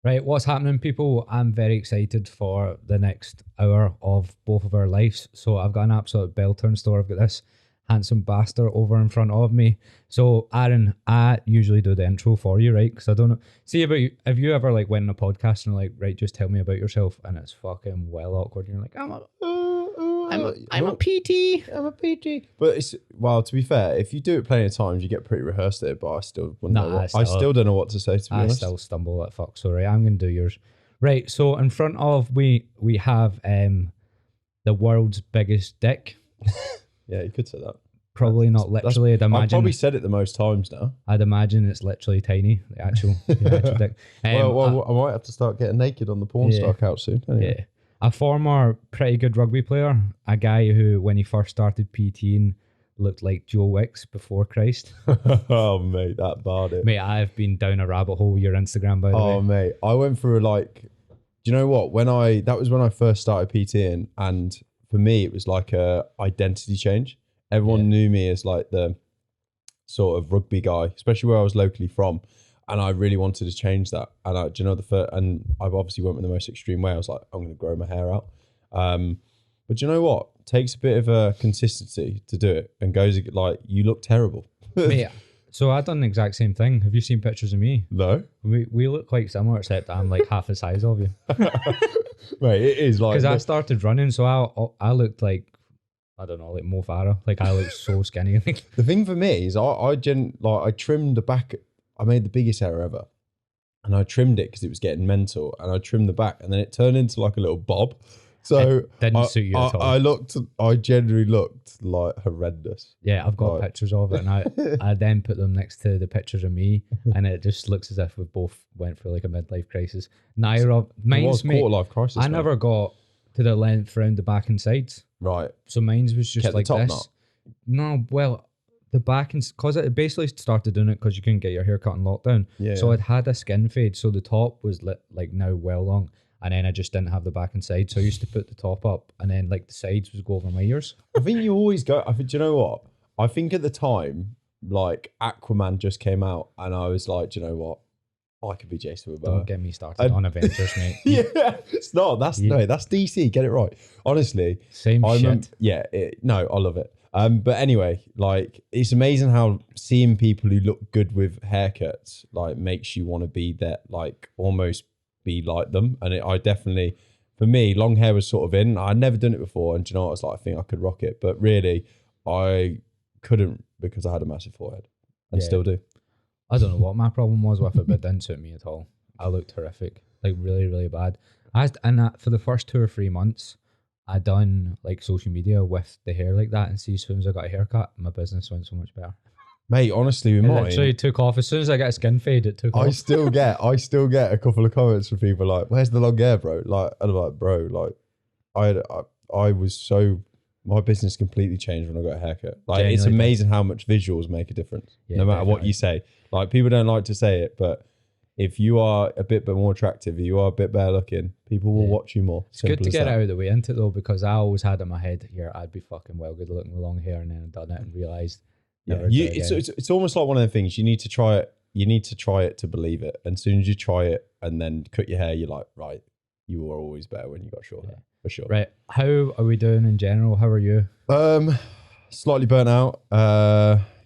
Right, what's happening, people? I'm very excited for the next hour of both of our lives. So I've got an absolute belter in store. I've got this handsome bastard over in front of me. So Aaron, I usually do the intro for you, right? Because I don't know. See about you. Have you ever like went on a podcast and like, right, just tell me about yourself, and it's fucking well awkward. And you're like, I'm a PT. I'm a PT. But it's, well, to be fair, if you do it plenty of times, you get pretty rehearsed at it. But I still wouldn't know what, I still don't know what to say, to be honest. I still stumble at fuck. So right, I'm gonna do yours. Right. So in front of we have the world's biggest dick. Yeah, you could say that. Probably not literally. I'd imagine. I've probably said it the most times now. I'd imagine it's literally tiny. The actual dick. Well, I might have to start getting naked on the porn star couch soon. Anyway. Yeah. A former pretty good rugby player, a guy who, when he first started PTing, looked like Joe Wicks before Christ. Oh, mate, that barred it. Mate, I've been down a rabbit hole with your Instagram, by the way. Oh, mate, I went through do you know what? That was when I first started PTing, and for me, it was like a identity change. Everyone knew me as like the sort of rugby guy, especially where I was locally from. And I really wanted to change that. And and I obviously went with the most extreme way. I was like, I'm going to grow my hair out. But do you know what? It takes a bit of a consistency to do it, and goes like, you look terrible. Mate, so I've done the exact same thing. Have you seen pictures of me? No. We look quite similar, except I'm like half the size of you. Right, it is like, because I started running, so I looked like, I don't know, like Mo Farah. Like I look so skinny. The thing for me is I trimmed the back. I made the biggest error ever, and I trimmed it because it was getting mental, and I trimmed the back, and then it turned into like a little bob. So it didn't suit you at all. I generally looked like horrendous. Yeah, I've got pictures of it, and I then put them next to the pictures of me, and it just looks as if we both went through like a midlife crisis. Neither of mine's, mate, quarter-life crisis. I never got to the length around the back and sides. Right. So mine's was just Kept like the top this. knot. No, well, the back and because it basically started doing it because you couldn't get your hair cut in lockdown. Yeah. So I'd had a skin fade, so the top was like now well long, and then I just didn't have the back and side. So I used to put the top up, and then like the sides would go over my ears. I think you always go. Do you know what? I think at the time, like Aquaman just came out, and I was like, do you know what? I could be Jason Momoa. Don't get me started on Avengers, mate. Yeah, it's not. That's DC. Get it right. Honestly, same shit. No, I love it. But anyway, like it's amazing how seeing people who look good with haircuts like makes you want to be that, like almost be like them. And I definitely, for me, long hair was sort of in. I'd never done it before, and do you know what? I was like, I think I could rock it, but really, I couldn't because I had a massive forehead and still do. I don't know what my problem was with it, but it didn't suit me at all. I looked horrific, like really, really bad. For the first 2 or 3 months, I done like social media with the hair like that, and see, as soon as I got a haircut, my business went so much better. Mate, honestly, with mine, literally took off as soon as I got a skin fade. It took off. I still get a couple of comments from people like, "Where's the long hair, bro?" Like, and I'm like, bro, like, I was so. My business completely changed when I got a haircut. Like, it's amazing how much visuals make a difference, no matter what you say. Like, people don't like to say it, but if you are a bit more attractive, you are a bit better looking, people will watch you more. It's good to get it out of the way, isn't it, though? Because I always had in my head, here, I'd be fucking well good looking with long hair, and then I'd done it and realised. Yeah, it's almost like one of the things, you need to try it. You need to try it to believe it. And as soon as you try it and then cut your hair, you're like, right, you were always better when you got short hair. For sure. Right. How are we doing in general? How are you? Slightly burnt out.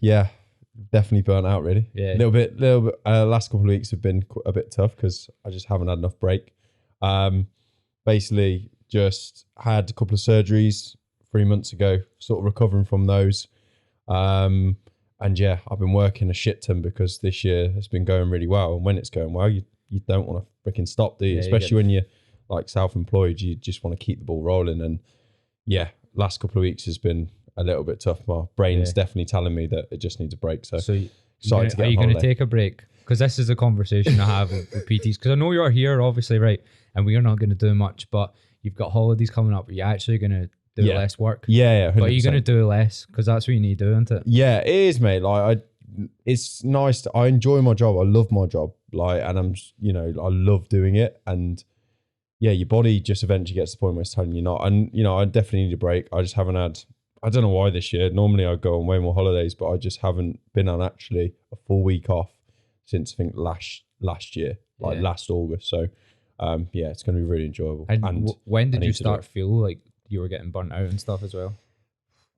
Yeah, definitely burnt out really. Yeah. A little bit. Last couple of weeks have been a bit tough because I just haven't had enough break. Basically just had a couple of surgeries 3 months ago, sort of recovering from those. And yeah, I've been working a shit ton because this year has been going really well. And when it's going well, you don't want to freaking stop, do you? Especially when you're like self-employed, you just want to keep the ball rolling. And yeah, last couple of weeks has been a little bit tough. My brain's definitely telling me that it just needs a break. So are you going to take a break? Because this is a conversation I have with PTs. Because I know you're here, obviously, right? And we are not going to do much, but you've got holidays coming up. Are you actually going to do less work? Yeah. 100%. But are you going to do less? Because that's what you need to do, isn't it? Yeah, it is, mate. Like, it's nice. I enjoy my job. I love my job. Like, and I love doing it. And yeah, your body just eventually gets to the point where it's telling you not. And, I definitely need a break. I just haven't had, I don't know why this year. Normally I go on way more holidays, but I just haven't been on actually a full week off since I think last last year, like Yeah. last August. So yeah, it's going to be really enjoyable. And when I did need you to do start it. feel like you were getting burnt out and stuff as well?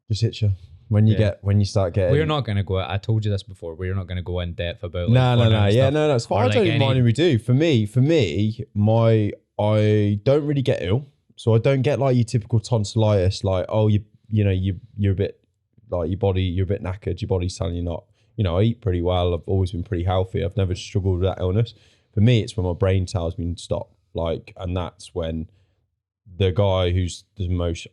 Just hit you when you Yeah. when you start getting. We're not going to go. I told you this before. We're not going to go in depth about like No, burnout and yeah, stuff. no, it's fine. Or, I like, don't even mind any- if we do. For me, I don't really get ill, so I don't get like your typical tonsillitis, like you're a bit like you're a bit knackered, your body's telling you not. I eat pretty well. I've always been pretty healthy. I've never struggled with that illness. For me, it's when my brain tells me to stop. Like, and that's when the guy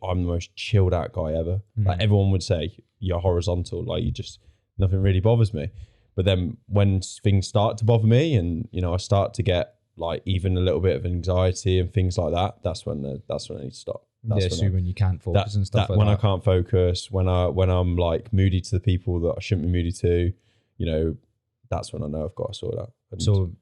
I'm the most chilled out guy ever. Like everyone would say, you're horizontal. Like nothing really bothers me. But then when things start to bother me, and I start to get like even a little bit of anxiety and things like that, that's when I need to stop. That's when you can't focus and stuff like when that. I can't focus, when I'm like moody to the people that I shouldn't be moody to, that's when I know I've got to sort it out. And So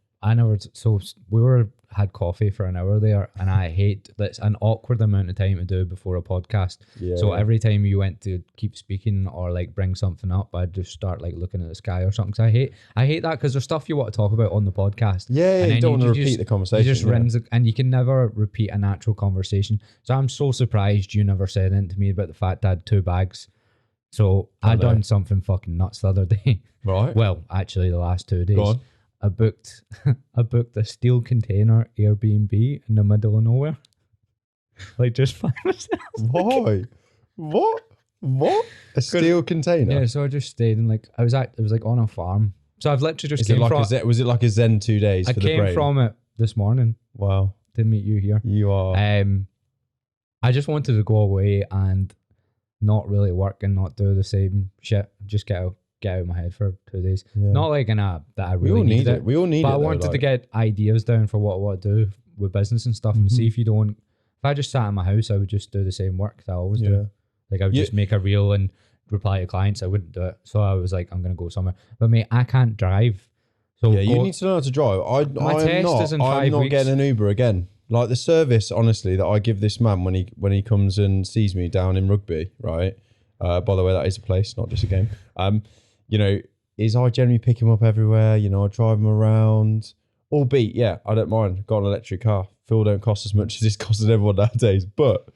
we had coffee for an hour there, and I hate that's an awkward amount of time to do before a podcast. yeah, So every time you went to keep speaking or like bring something up, I'd just start like looking at the sky or something. 'Cause I hate that because there's stuff you want to talk about on the podcast. yeah, and you then don't want to repeat just- the conversation. You just yeah. rims it, and you can never repeat a natural conversation. So I'm so surprised you never said anything to me about the fact that I had 2 bags. So I know. done something fucking nuts the other day. Right. Well, actually, the last 2 days. Go on. I booked a steel container Airbnb in the middle of nowhere. Like just by myself. Why? What? A steel container? Yeah, so I just stayed in it was like on a farm. So I've literally just Is it came like from was it like a Zen 2 days I for the came brain? from it this morning Wow. to meet you here. You are. I just wanted to go away and not really work and not do the same shit. Just get out of my head for 2 days. Yeah. Not like that I we really all need needed it. We all need but it. I though, wanted to like- get ideas down for what I want to do with business and stuff, and see if I just sat in my house, I would just do the same work that I always Yeah. do. Like I would just make a reel and reply to clients. I wouldn't do it. So I was like, I'm gonna go somewhere. But mate, I can't drive. So Yeah, you need to learn how to drive. My test is in 5 I'm not weeks. getting an Uber again. Like the service, honestly, that I give this man when he comes and sees me down in Rugby, right? By the way, that is a place, not just a game. Is I generally pick him up everywhere. I drive him around. Albeit, yeah, I don't mind. Got an electric car. Fuel don't cost as much as it's costing everyone nowadays, but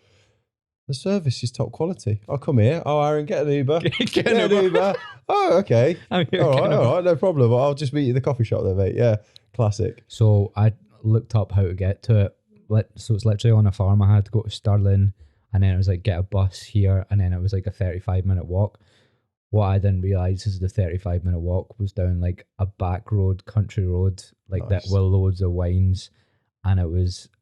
the service is top quality. I'll come here. Oh, Aaron, get an Uber. Get an Uber. Oh, okay. I'm here All getting a- right, no problem. I'll just meet you at the coffee shop there, mate. Yeah, classic. So I looked up how to get to it. So it's literally on a farm. I had to go to Stirling, and then it was like get a bus here, and then it was like a 35-minute walk. What I didn't realise is the 35-minute walk was down like a back road, country road, like that Nice. with loads of wines. And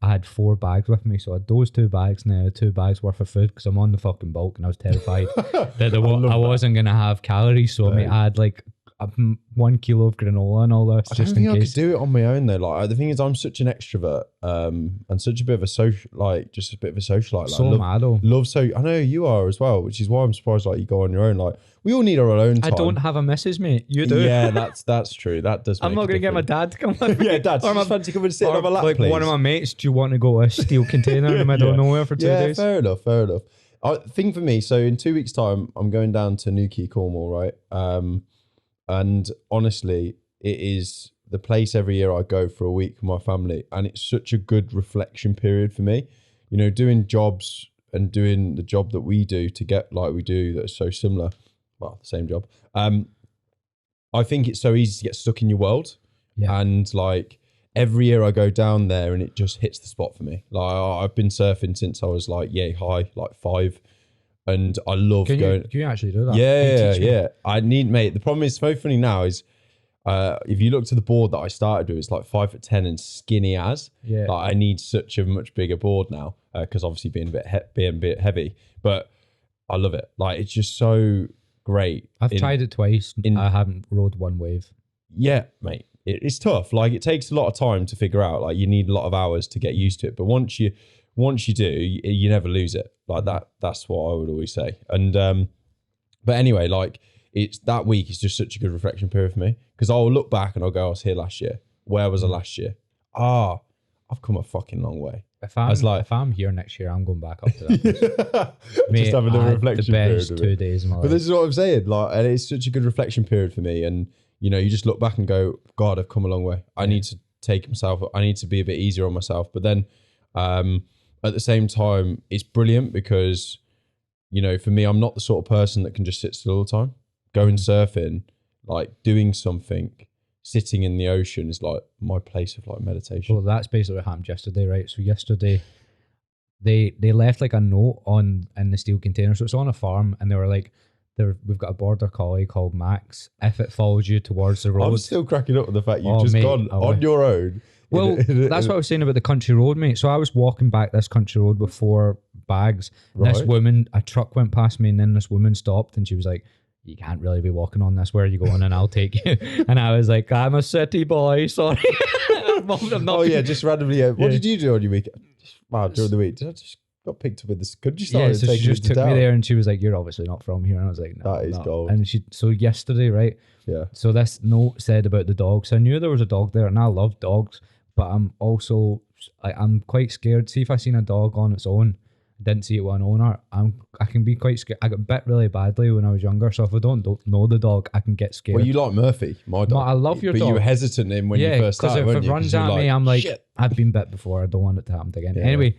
I had 4 bags with me. So I had those 2 bags now, 2 bags worth of food because I'm on the fucking bulk and I was terrified that I wasn't going to have calories. So I had like 1 kilo of granola and all this I don't just think in I could case. do it on my own though. Like the thing is, I'm such an extrovert, and such a bit of a social, just a bit of a socialite. So mad though. I know you are as well, which is why I'm surprised. Like you go on your own. Like we all need our own time. I don't have a missus, mate. You do. Yeah, that's true. That does. I'm make not a going to get my difference. dad to come with me. Yeah, Dad. Or Just fancy coming and sitting on my lap, like please. one of my mates, do you want to go to a steel container in the middle of nowhere for 2 Yeah, days? fair enough. I think for me, so in 2 weeks' time, I'm going down to Newquay, Cornwall, right? And honestly, it is the place every year I go for a week with my family, and it's such a good reflection period for me. Doing jobs and doing the job that we do to get like we do that's so similar. Well, the same job. I think it's so easy to get stuck in your world, and like every year I go down there and it just hits the spot for me. Like I've been surfing since I was like high, like 5. And I love going. Can you actually do that? Yeah. I need, mate. The problem is so funny now is, if you look to the board that I started with, it's like 5'10" and skinny as. Yeah. Like I need such a much bigger board now because obviously being a bit heavy, but I love it. Like it's just so great. I've tried it twice. I haven't rode one wave. Yeah, mate. It's tough. Like it takes a lot of time to figure out. Like you need a lot of hours to get used to it. But once you do, you never lose it. Like that's what I would always say. And but anyway, like it's that week is just such a good reflection period for me because I'll look back and I'll go, I was here last year. Where was I last year? I've come a fucking long way. If I'm here next year, I'm going back up to that. Mate, Just having I a had reflection the best period. 2 days of my life. But this is what I'm saying. Like, and it's such a good reflection period for me. And you just look back and go, God, I've come a long way. I need to I need to be a bit easier on myself. But then at the same time, it's brilliant because, for me, I'm not the sort of person that can just sit still all the time. Going surfing, like doing something, sitting in the ocean is like my place of like meditation. Well, that's basically what happened yesterday, right? So yesterday, they left like a note in the steel container. So it's on a farm, and they were like, we've got a border collie called Max. If it follows you towards the road, I'm still cracking up with the fact you've gone on your own. Well, that's what I was saying about the country road, mate. So I was walking back this country road with 4 bags. Right. This woman, a truck went past me, and then this woman stopped, and she was like, you can't really be walking on this. Where are you going? And I'll take you. And I was like, I'm a city boy. Sorry. Just randomly. What did you do on your weekend? Wow, during the week. Did I just got picked up in this country? So she just took me there, and she was like, you're obviously not from here. And I was like, no, that is gold. And so yesterday, right? Yeah. So this note said about the dogs. So I knew there was a dog there, and I love dogs, but I'm also, I'm quite scared. See, if I seen a dog on its own, didn't see it with an owner, I can be quite scared. I got bit really badly when I was younger, so if I don't know the dog, I can get scared. Well, you like Murphy, my dog. I love your dog. But you were hesitant in when you first started, because if it runs at me, I'm like, shit. I've been bit before, I don't want it to happen again. Yeah. Anyway,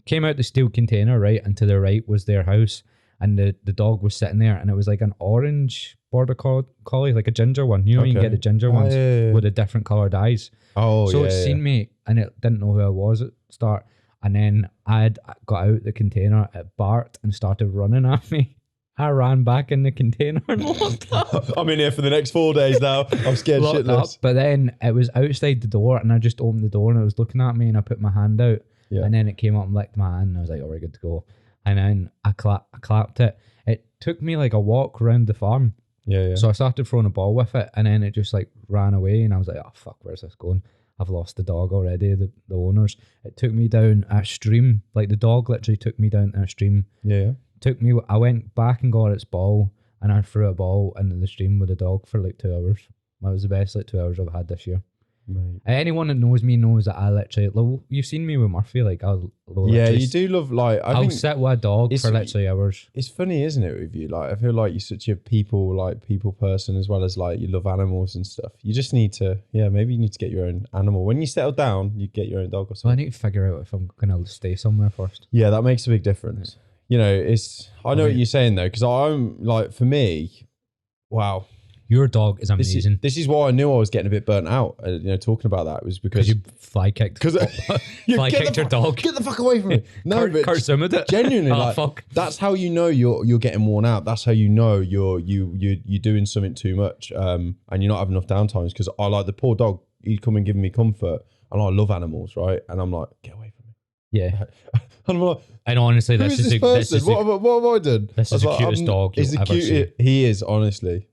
came out the steel container, right, and to the right was their house, and the dog was sitting there, and it was like an orange border collie, like a ginger one. You know, you can get the ginger ones with the different coloured eyes. So it seen me, and it didn't know who I was at the start. And then I got out the container, it barked and started running at me. I ran back in the container and locked up. I'm in here for the next 4 days now. I'm scared shitless. But then it was outside the door, and I just opened the door, and it was looking at me, and I put my hand out. Yeah. And then it came up and licked my hand, and I was like, oh, we're good to go. And then I clapped it. It took me like a walk around the farm. Yeah. So I started throwing a ball with it, and then it just like ran away, and I was like, oh, fuck, where's this going? I've lost the dog already, the owners. It took me down a stream. Like the dog literally took me down a stream. Yeah. I went back and got its ball, and I threw a ball into the stream with the dog for like 2 hours. That was the best 2 hours I've had this year. Right. Anyone that knows me knows that I literally, you've seen me with Murphy, like you do love, like, I'll sit with a dog for literally hours. It's funny, isn't it, with you? Like, I feel like you're such a people person, as well as like you love animals and stuff. You just need to, maybe you need to get your own animal. When you settle down, you get your own dog or something. Well, I need to figure out if I'm gonna stay somewhere first. Yeah, that makes a big difference. I know what you're saying though, because I'm like, for me, wow. Your dog is amazing. This is why I knew I was getting a bit burnt out. Talking about that, it was because you fly kicked. Fly kicked your dog. Get the fuck away from me! No, but it. Genuinely, fuck. That's how you know you're getting worn out. That's how you know you're doing something too much, and you're not having enough downtimes. Because I like the poor dog. He'd come and give me comfort, and I love animals, right? And I'm like, get away from me. Yeah. And I'm like, and honestly, what have I done? This is the cutest dog you'll ever see. He is, honestly.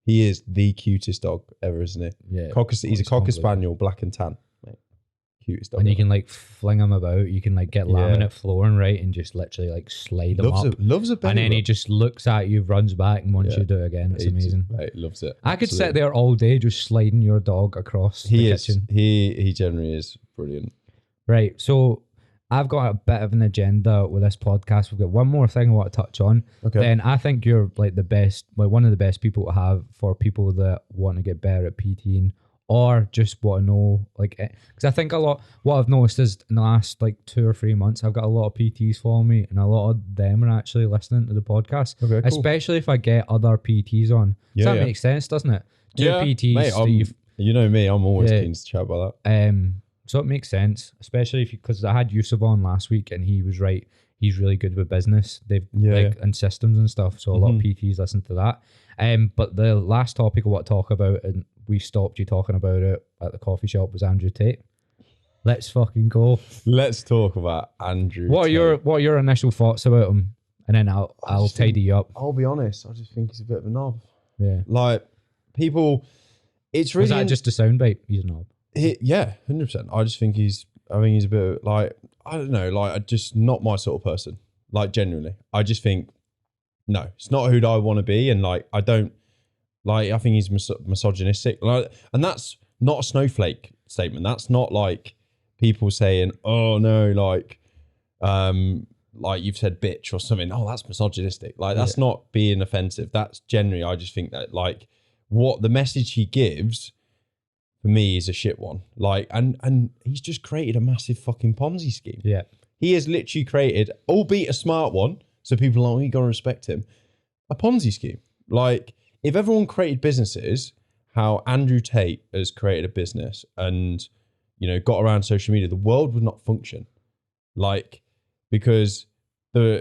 He is the cutest dog ever, isn't he? Yeah. He's a Cocker Spaniel, black and tan. Mate. Cutest dog. And you can like fling him about. You can like get laminate flooring, right, and just literally like slide him up. Loves a belly and then rub. He just looks at you, runs back, and wants you to do it again. It's amazing. Mate, loves it. I could sit there all day just sliding your dog across the kitchen. He generally is brilliant. Right. So I've got a bit of an agenda with this podcast. We've got one more thing I want to touch on. Okay. Then I think you're like the best, like one of the best people to have for people that want to get better at PTing or just want to know, like, because I think what I've noticed is in the last like 2 or 3 months, I've got a lot of PTs following me, and a lot of them are actually listening to the podcast. Okay, cool. Especially if I get other PTs on. Does that make sense, doesn't it? PTs. Mate, you know me, I'm always keen to chat about that. So it makes sense, especially because I had Yusuf on last week, and he was right. He's really good with business. And systems and stuff. So a lot of PTs listen to that. But the last topic I want to talk about, and we stopped you talking about it at the coffee shop, was Andrew Tate. Let's fucking go. Let's talk about Andrew Tate. What are your initial thoughts about him? And then I'll tidy you up. I'll be honest. I just think he's a bit of a knob. Yeah. Like people, it's really. Is that just a soundbite? He's a knob. 100%. I just think he's a bit of, like, I don't know, like, just not my sort of person. Like, genuinely. I just think, no, it's not who I want to be. And like, I don't, like, I think he's misogynistic. Like, and that's not a snowflake statement. That's not like people saying, oh no, like you've said bitch or something. Oh, that's misogynistic. Like, that's not being offensive. That's generally, I just think that, like, what the message he gives for me is a shit one. Like, and he's just created a massive fucking Ponzi scheme. Yeah. He has literally created, albeit a smart one, so people are like, you gotta respect him, a Ponzi scheme. Like, if everyone created businesses, how Andrew Tate has created a business and, you know, got around social media, the world would not function. Like, because all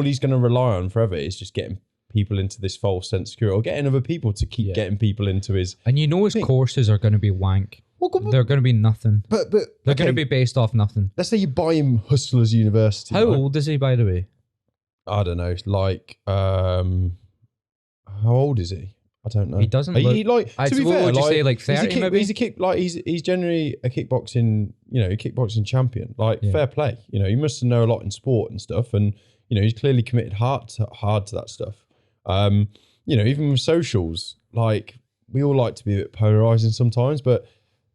he's going to rely on forever is just getting people into this false sense of security, or getting other people to keep getting people into his. And his courses are going to be wank. They're going to be nothing. But they're going to be based off nothing. Let's say you buy him Hustlers University. How old is he, by the way? I don't know. Like, how old is he? I don't know. He doesn't look. To be fair, would you say like 30 maybe? He's generally a kickboxing, kickboxing champion. Like, fair play. You know, he must know a lot in sport and stuff, and he's clearly committed hard to that stuff. Even with socials, like, we all like to be a bit polarizing sometimes, but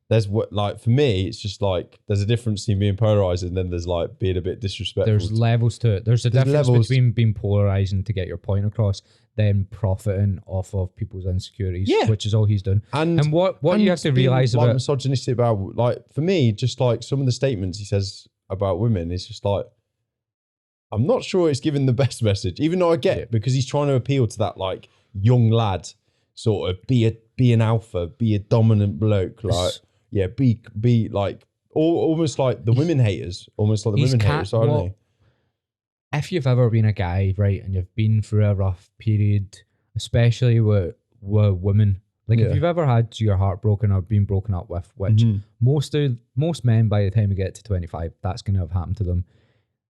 there's for me, it's just like there's a difference between being polarizing and then there's like being a bit disrespectful. There's levels to it. There's a difference between being polarizing to get your point across, then profiting off of people's insecurities, which is all he's done. And what you have to realize about misogynistic about, like, for me, just like some of the statements he says about women is just like, I'm not sure it's giving the best message, even though I get it, because he's trying to appeal to that like young lad sort of be an alpha, be a dominant bloke, like be like almost like the women haters, aren't they? If you've ever been a guy, right, and you've been through a rough period, especially with women, like if you've ever had your heart broken or been broken up with, which most men by the time we get to 25, that's going to have happened to them.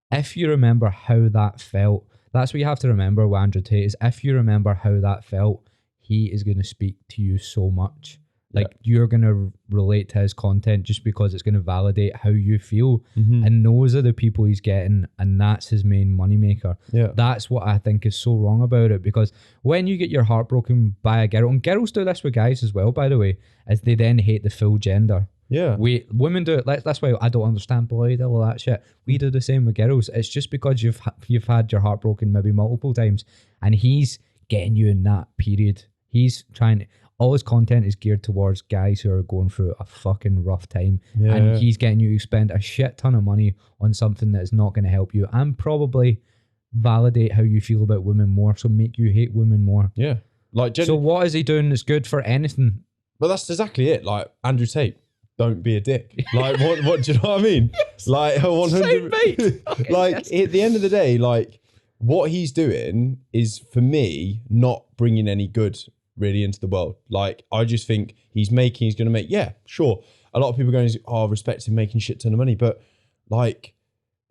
If you remember how that felt, that's what you have to remember with Andrew Tate, is if you remember how that felt, he is going to speak to you so much. Like, you're going to relate to his content just because it's going to validate how you feel. And those are the people he's getting, and that's his main moneymaker. That's what I think is so wrong about it, because when you get your heart broken by a girl, and girls do this with guys as well, by the way, is they then hate the full gender. Women do it. That's why I don't understand Boyd, all that shit. We do the same with girls. It's just because you've had your heart broken maybe multiple times, and he's getting you in that period. He's trying to, all his content is geared towards guys who are going through a fucking rough time. And he's getting you to spend a shit ton of money on something that is not going to help you and probably validate how you feel about women more, so make you hate women more. So what is he doing that's good for anything? Well, that's exactly it. Like, Andrew Tate, don't be a dick. Like, what do you know what I mean? Like, 100. Okay, like, at the end of the day, like, what he's doing is, for me, not bringing any good really into the world. Like, I just think he's going to make, sure, a lot of people are going, respect him making shit ton of money, but like,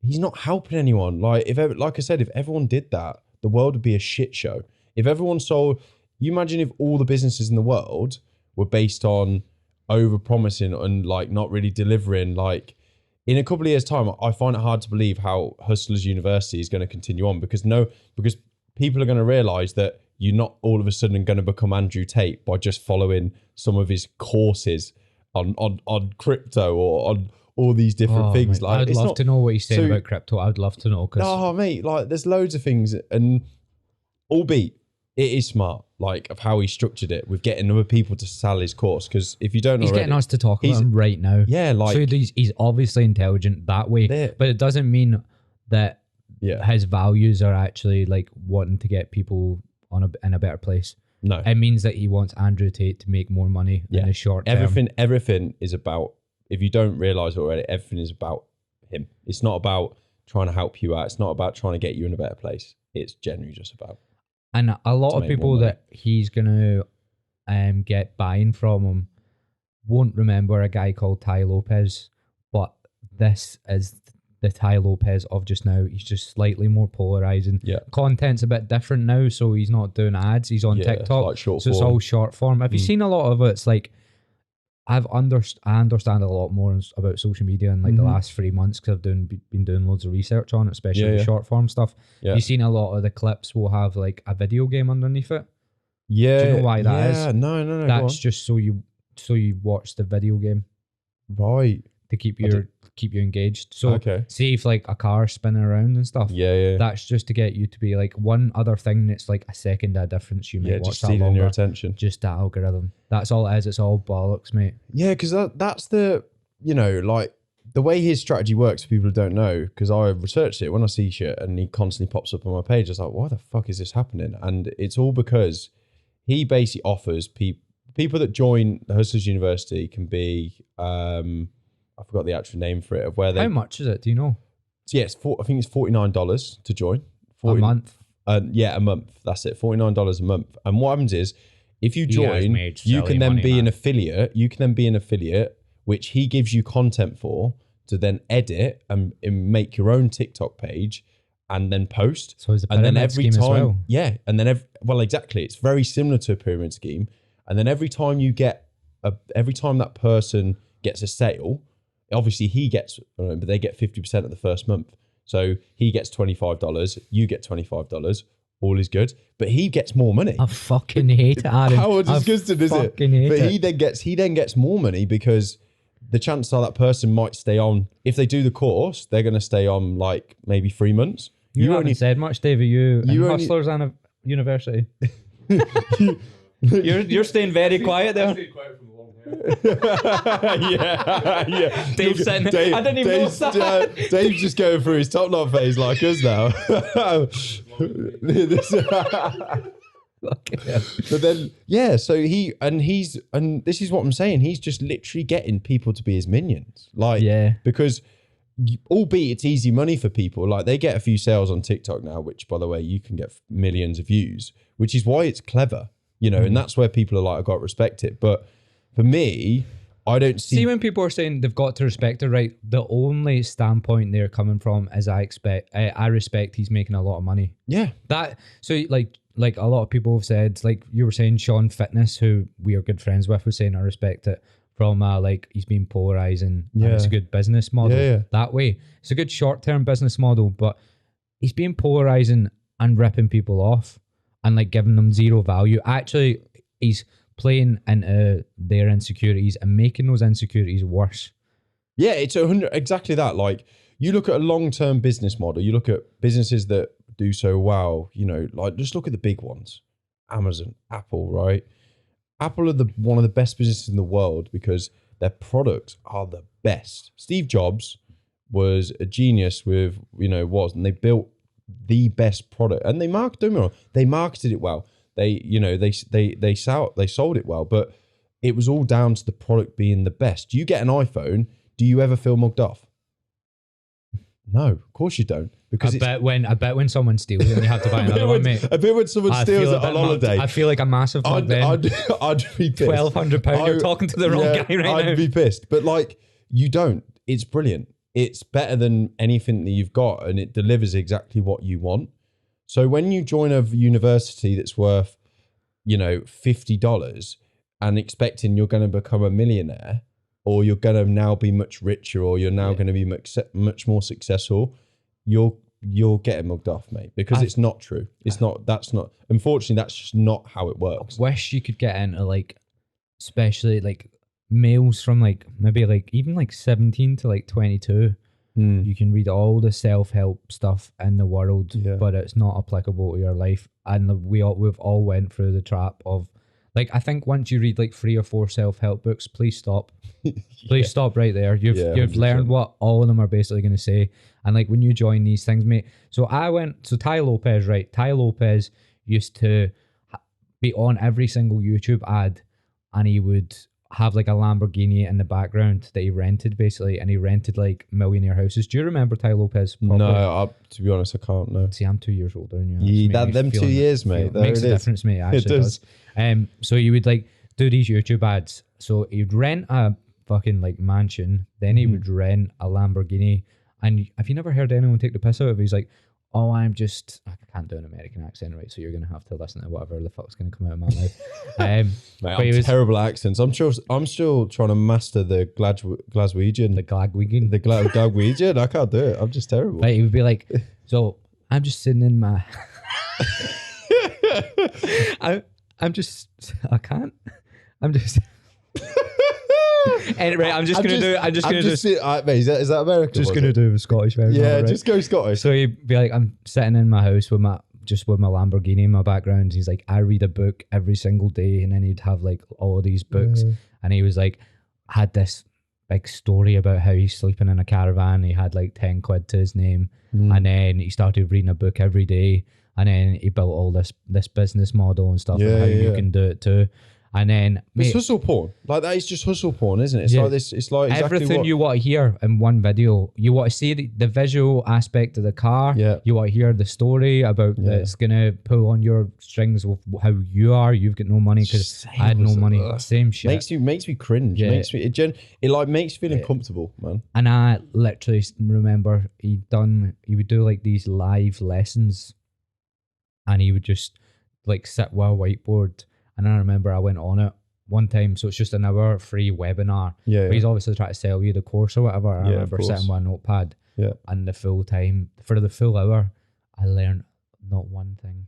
he's not helping anyone. Like, like I said, if everyone did that, the world would be a shit show. If everyone sold, you imagine if all the businesses in the world were based on over promising and like not really delivering. Like, in a couple of years time, I find it hard to believe how Hustlers University is going to continue on, because people are going to realize that you're not all of a sudden going to become Andrew Tate by just following some of his courses on crypto or on all these different things. Mate, like, I'd love to know what he's saying about crypto. I'd love to know. Mate, like, there's loads of things, and albeit it is smart, like, of how he structured it with getting other people to sell his course. Because if you don't know, he's getting us to talk about him right now. Like, so he's obviously intelligent that way, but it doesn't mean that his values are actually like wanting to get people in a better place. No, it means that he wants Andrew Tate to make more money in the short term. Everything is about, if you don't realize already, everything is about him. It's not about trying to help you out. It's not about trying to get you in a better place. It's generally just about. And a lot of people that he's going to get buying from him won't remember a guy called Ty Lopez, but this is the Ty Lopez of just now. He's just slightly more polarizing. Content's a bit different now, so he's not doing ads. He's on TikTok, like short so form. It's all short form. Have you seen a lot of it? It's like, I understand a lot more about social media in like the last 3 months, because I've been doing loads of research on it, especially the short form stuff. You've seen a lot of the clips will have like a video game underneath it. Do you know why that is? No. That's just so you watch the video game. Right. to keep you engaged. So Okay. say if like a car spinning around and stuff, Yeah. that's just to get you to be like one other thing that's like a second of difference. You Yeah, might watch just that stealing longer. your attention. Just that algorithm. That's all it is. It's all bollocks, mate. Yeah, because that's the, you know, like the way his strategy works for people who don't know, because I researched it, when I see shit and he constantly pops up on my page, I was like, why the fuck is this happening? And it's all because he basically offers people that join the Hustlers University can be, I forgot the actual name for it, of where they... How much is it? Do you know? Yeah, I think it's $49 to join. A month? Yeah, a month. That's it, $49 a month. And what happens is, if you join, you can then be an affiliate. You can then be an affiliate, which he gives you content for, to then edit and make your own TikTok page and then post. So is the pyramid scheme as well? Yeah, and then exactly. It's very similar to a pyramid scheme. And then every time that person gets a sale, obviously he gets, but they get 50% of the first month. So he gets $25, you get $25. All is good, but he gets more money. I fucking hate it, Aaron. How disgusting is it? But he then gets more money because the chances are that person might stay on. If they do the course, they're going to stay on like maybe 3 months. You haven't said much, Dave. You Hustlers and a university. You're staying very quiet there. yeah. Dave's saying, I didn't even know that. Dave's just going through his top knot phase like us now. But then, yeah, so and this is what I'm saying. He's just literally getting people to be his minions. Like, yeah, because albeit it's easy money for people, like they get a few sales on TikTok now, which by the way, you can get millions of views, which is why it's clever, you know, and that's where people are like, I've got to respect it. But for me, I don't see when people are saying they've got to respect it, right? The only standpoint they're coming from is I respect he's making a lot of money. Yeah. Like a lot of people have said, like you were saying, Sean Fitness, who we are good friends with, was saying I respect it from like he's been polarizing. Yeah. And it's a good business model that way. It's a good short-term business model, but he's being polarizing and ripping people off and like giving them zero value. Actually, he's playing into their insecurities and making those insecurities worse. Yeah, it's 100 exactly that. Like you look at a long-term business model, you look at businesses that do so well, you know, like just look at the big ones. Amazon, Apple, right? Apple are one of the best businesses in the world because their products are the best. Steve Jobs was a genius with, and they built the best product and they marketed it well. They sold it well, but it was all down to the product being the best. You get an iPhone, do you ever feel mugged off? No, of course you don't. Because I bet when someone steals it and you have to buy another one, mate. I bet when someone steals it on holiday, I feel like a massive mug then. I'd be pissed. £1,200, you're talking to the wrong guy right now. I'd be pissed. But like, you don't. It's brilliant. It's better than anything that you've got and it delivers exactly what you want. So when you join a university that's worth, $50 and expecting you're going to become a millionaire or you're going to now be much richer or you're now going to be much more successful, you're getting mugged off, mate, because it's not true. Unfortunately, that's just not how it works. I wish you could get into like, especially like males from like maybe like even like 17 to like 22. You can read all the self-help stuff in the world, but it's not applicable to your life. And we've all went through the trap of like, I think once you read like 3 or 4 self-help books, please stop. Please stop right there. You've learned what all of them are basically going to say. And like when you join these things, mate. So Ty Lopez, right? Ty Lopez used to be on every single YouTube ad and he would have like a Lamborghini in the background that he rented basically. And he rented like millionaire houses. Do you remember Ty Lopez? Properly? No, to be honest, I can't know. See, I'm 2 years older than you. Them 2 years, mate. It makes a difference, mate. Actually, it does. So you would like do these YouTube ads. So he'd rent a fucking like mansion, then he would rent a Lamborghini. And have you never heard anyone take the piss out of it? He's like, oh, I can't do an American accent, right? So you're gonna have to listen to whatever the fuck's gonna come out of my mouth. Mate, I'm terrible at accents. I'm still trying to master the Glaswegian. The Glaswegian. The Glaswegian. I can't do it. I'm just terrible. Like he would be like, so I'm just sitting in my I can't. I'm just Anyway, I'm just gonna do. Mate, is that American? Just gonna do the Scottish version. Yeah, right? just go Scottish. So he'd be like, I'm sitting in my house with my Lamborghini in my background. He's like, I read a book every single day, and then he'd have like all of these books, and he was like, had this big story about how he's sleeping in a caravan. He had like 10 quid to his name, and then he started reading a book every day, and then he built all this business model and stuff, and how you can do it too. And then it's hustle porn. Like that is just hustle porn, isn't it? It's like this. It's like exactly everything you want to hear in one video. You want to see the visual aspect of the car. Yeah. You want to hear the story about that's gonna pull on your strings of how you are. You've got no money because I had no money. Same shit. Makes me cringe. Yeah. It like makes you feel uncomfortable, man. And I literally remember he would do like these live lessons, and he would just like sit with a whiteboard. And I remember I went on it one time, so it's just an hour free webinar. Yeah. But he's obviously trying to sell you the course or whatever. I remember sitting with a notepad. Yeah. And the full hour, I learned not one thing.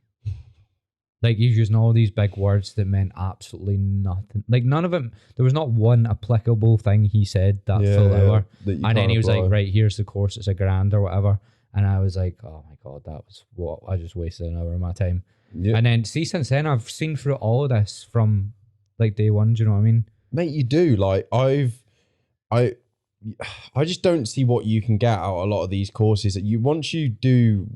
Like he's using all these big words that meant absolutely nothing. Like none of them. There was not one applicable thing he said that full hour. And then he was like, "Right, here's the course. It's $1,000 or whatever." And I was like, "Oh my god, that was what I just wasted an hour of my time." Yeah. And then see, since then I've seen through all of this from like day one. Do you know what I mean? Mate, you do. Like I just don't see what you can get out of a lot of these courses. That once you do,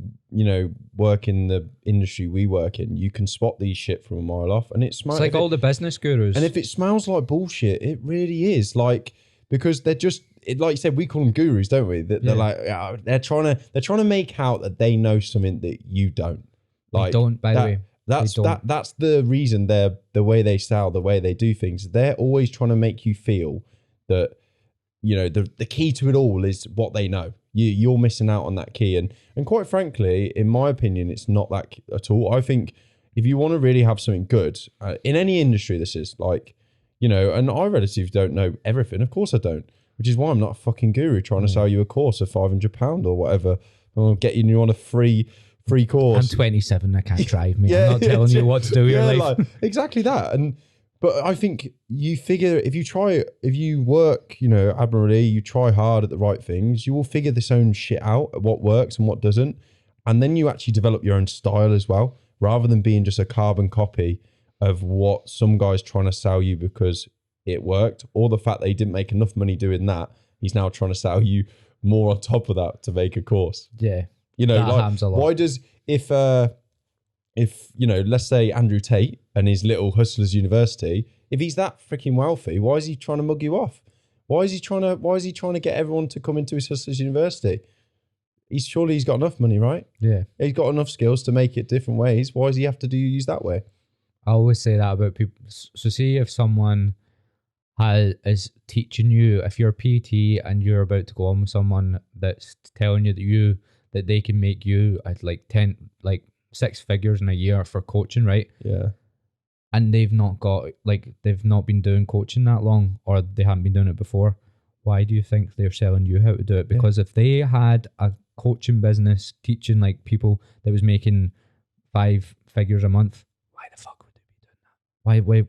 work in the industry we work in, you can spot these shit from a mile off, and it's like all the business gurus. And if it smells like bullshit, it really is. Like because they're just like you said, we call them gurus, don't we? They're like they're trying to make out that they know something that you don't. Like they don't, by the way. That's the reason they're the way they sell, the way they do things. They're always trying to make you feel that the key to it all is what they know. You're missing out on that key, and quite frankly, in my opinion, it's not that at all. I think if you want to really have something good in any industry, this is like and I relatively don't know everything. Of course, I don't, which is why I'm not a fucking guru trying to sell you a course of £500 or whatever, or getting you on a free course. I'm 27. I can't drive, mate. I'm not telling you what to do with your life. Like, exactly that. But I think you figure if you work, admirably, you try hard at the right things, you will figure this own shit out, what works and what doesn't. And then you actually develop your own style as well, rather than being just a carbon copy of what some guy's trying to sell you because it worked, or the fact that he didn't make enough money doing that. He's now trying to sell you more on top of that to make a course. Yeah. That happens a lot. Why does if let's say Andrew Tate and his little Hustlers University, if he's that freaking wealthy, why is he trying to mug you off? Why is he trying to get everyone to come into his Hustlers University? He's got enough money, right? Yeah. He's got enough skills to make it different ways. Why does he have to use that way? I always say that about people. So see if someone is teaching you, if you're a PT and you're about to go on with someone that's telling you that they can make you at like 6 figures in a year for coaching, right? Yeah. And they've not been doing coaching that long, or they haven't been doing it before. Why do you think they're selling you how to do it? Because if they had a coaching business teaching like people that was making 5 figures a month, why the fuck would they be doing that?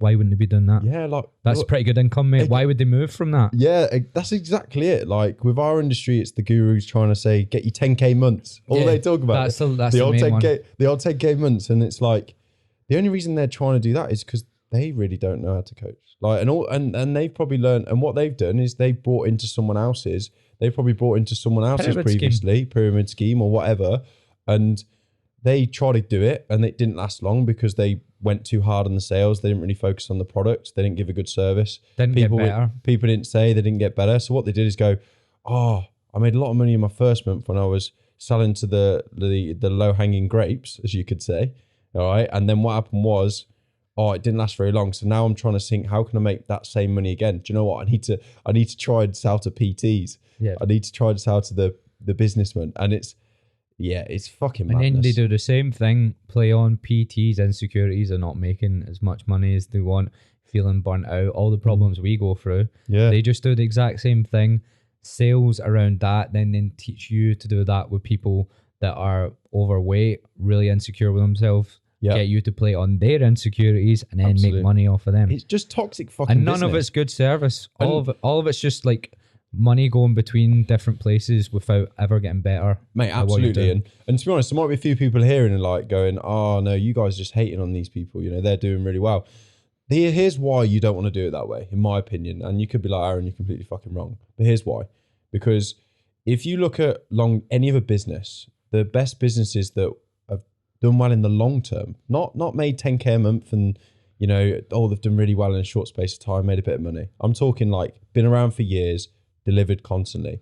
Why wouldn't they be doing that? Yeah, that's pretty good income, mate. Why would they move from that? Yeah, that's exactly it. Like with our industry, it's the gurus trying to say get you 10k months. All they talk about that's the old main 10k, one. the old 10k months, and it's like the only reason they're trying to do that is because they really don't know how to coach. Like and they've probably learned, and what they've done is they've brought into someone else's previously pyramid scheme or whatever, and they tried to do it and it didn't last long because they went too hard on the sales. They didn't really focus on the product. They didn't give a good service. Get better. People didn't say they didn't get better. So what they did is go, I made a lot of money in my first month when I was selling to the low hanging grapes, as you could say. All right. And then what happened was, it didn't last very long. So now I'm trying to think, how can I make that same money again? Do you know what? I need to try and sell to PTs. Yeah. I need to try and sell to the businessmen. And it's fucking madness. And then they do the same thing, play on PTs' insecurities of not making as much money as they want, feeling burnt out, all the problems we go through. Yeah. They just do the exact same thing, sales around that, then teach you to do that with people that are overweight, really insecure with themselves, Yeah. get you to play on their insecurities, and then Absolutely. make money off of them. It's just toxic fucking And none of business. it's good service. All of it's just like money going between different places without ever getting better. Mate, at what you're absolutely. doing. And to be honest, there might be a few people hearing and like going, oh no, you guys are just hating on these people. You know, they're doing really well. Here's why you don't want to do it that way, in my opinion. And you could be like, Aaron, you're completely fucking wrong. But here's why. Because if you look at any other business, the best businesses that have done well in the long term, not made 10K a month and, you know, they've done really well in a short space of time, made a bit of money. I'm talking like been around for years, delivered constantly,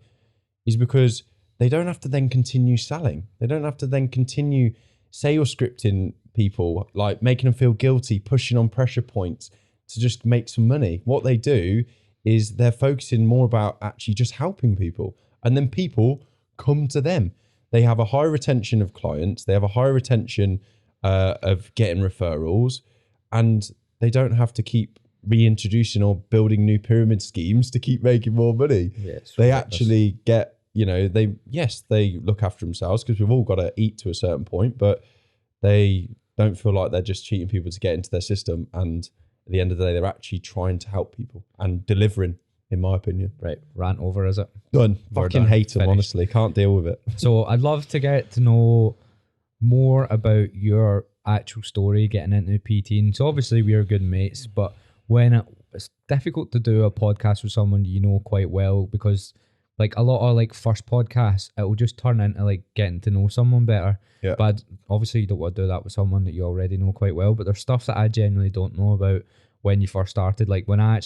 is because they don't have to then continue selling. They don't have to then continue sales scripting people, like making them feel guilty, pushing on pressure points to just make some money. What they do is they're focusing more about actually just helping people. And then people come to them. They have a high retention of clients. They have a high retention of getting referrals, and they don't have to keep reintroducing or building new pyramid schemes to keep making more money. Yes, they actually get, you know, they look after themselves because we've all got to eat to a certain point, but they don't feel like they're just cheating people to get into their system. And at the end of the day, they're actually trying to help people and delivering, in my opinion. Right, rant over, is it? Done. We're Fucking done. hate them, Finished. honestly. Can't deal with it. So I'd love to get to know more about your actual story getting into PT. So obviously we're good mates, but when it's difficult to do a podcast with someone you know quite well, because like a lot of like first podcasts, it will just turn into like getting to know someone better. Yeah. But obviously you don't want to do that with someone that you already know quite well. But there's stuff that I genuinely don't know about when you first started. Like when I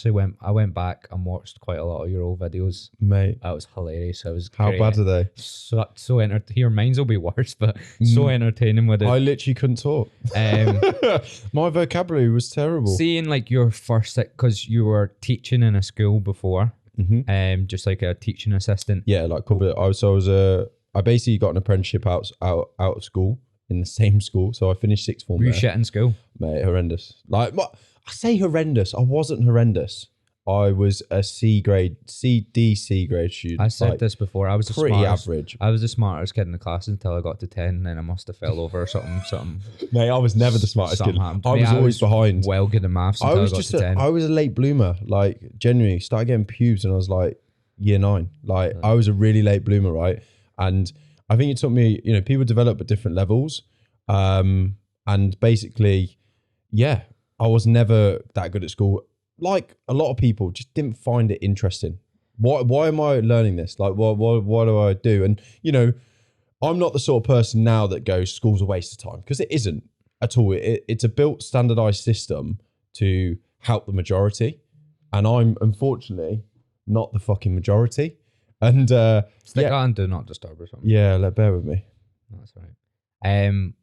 went back and watched quite a lot of your old videos. Mate, That was hilarious. It was how great. bad are they? So entertaining. Mine's will be worse, but so entertaining with it. I literally couldn't talk. My vocabulary was terrible. Seeing like your first, because you were teaching in a school before, just like a teaching assistant. Yeah, like I basically got an apprenticeship out of school in the same school. So I finished sixth form. Were you there. shit in school? Mate, horrendous. Like, what? I say horrendous. I wasn't horrendous. I was a C grade student. I said like, this before. I was the pretty smartest, average. I was the smartest kid in the class until I got to 10, and then I must have fell over or something. Mate, I was never the smartest Something kid. happened to I me. was always behind. Well good at maths until I got to 10. I was a late bloomer. Like, genuinely, started getting pubes when I was like year 9. Like, I was a really late bloomer, right? And I think it took me, you know, people develop at different levels. And basically, yeah, I was never that good at school. Like a lot of people just didn't find it interesting. Why am I learning this? Like, what do I do? And, you know, I'm not the sort of person now that goes, school's a waste of time, because it isn't at all. It's a built standardized system to help the majority. And I'm unfortunately not the fucking majority. And Stick on Do Not Disturb or something. yeah, bear with me. That's right.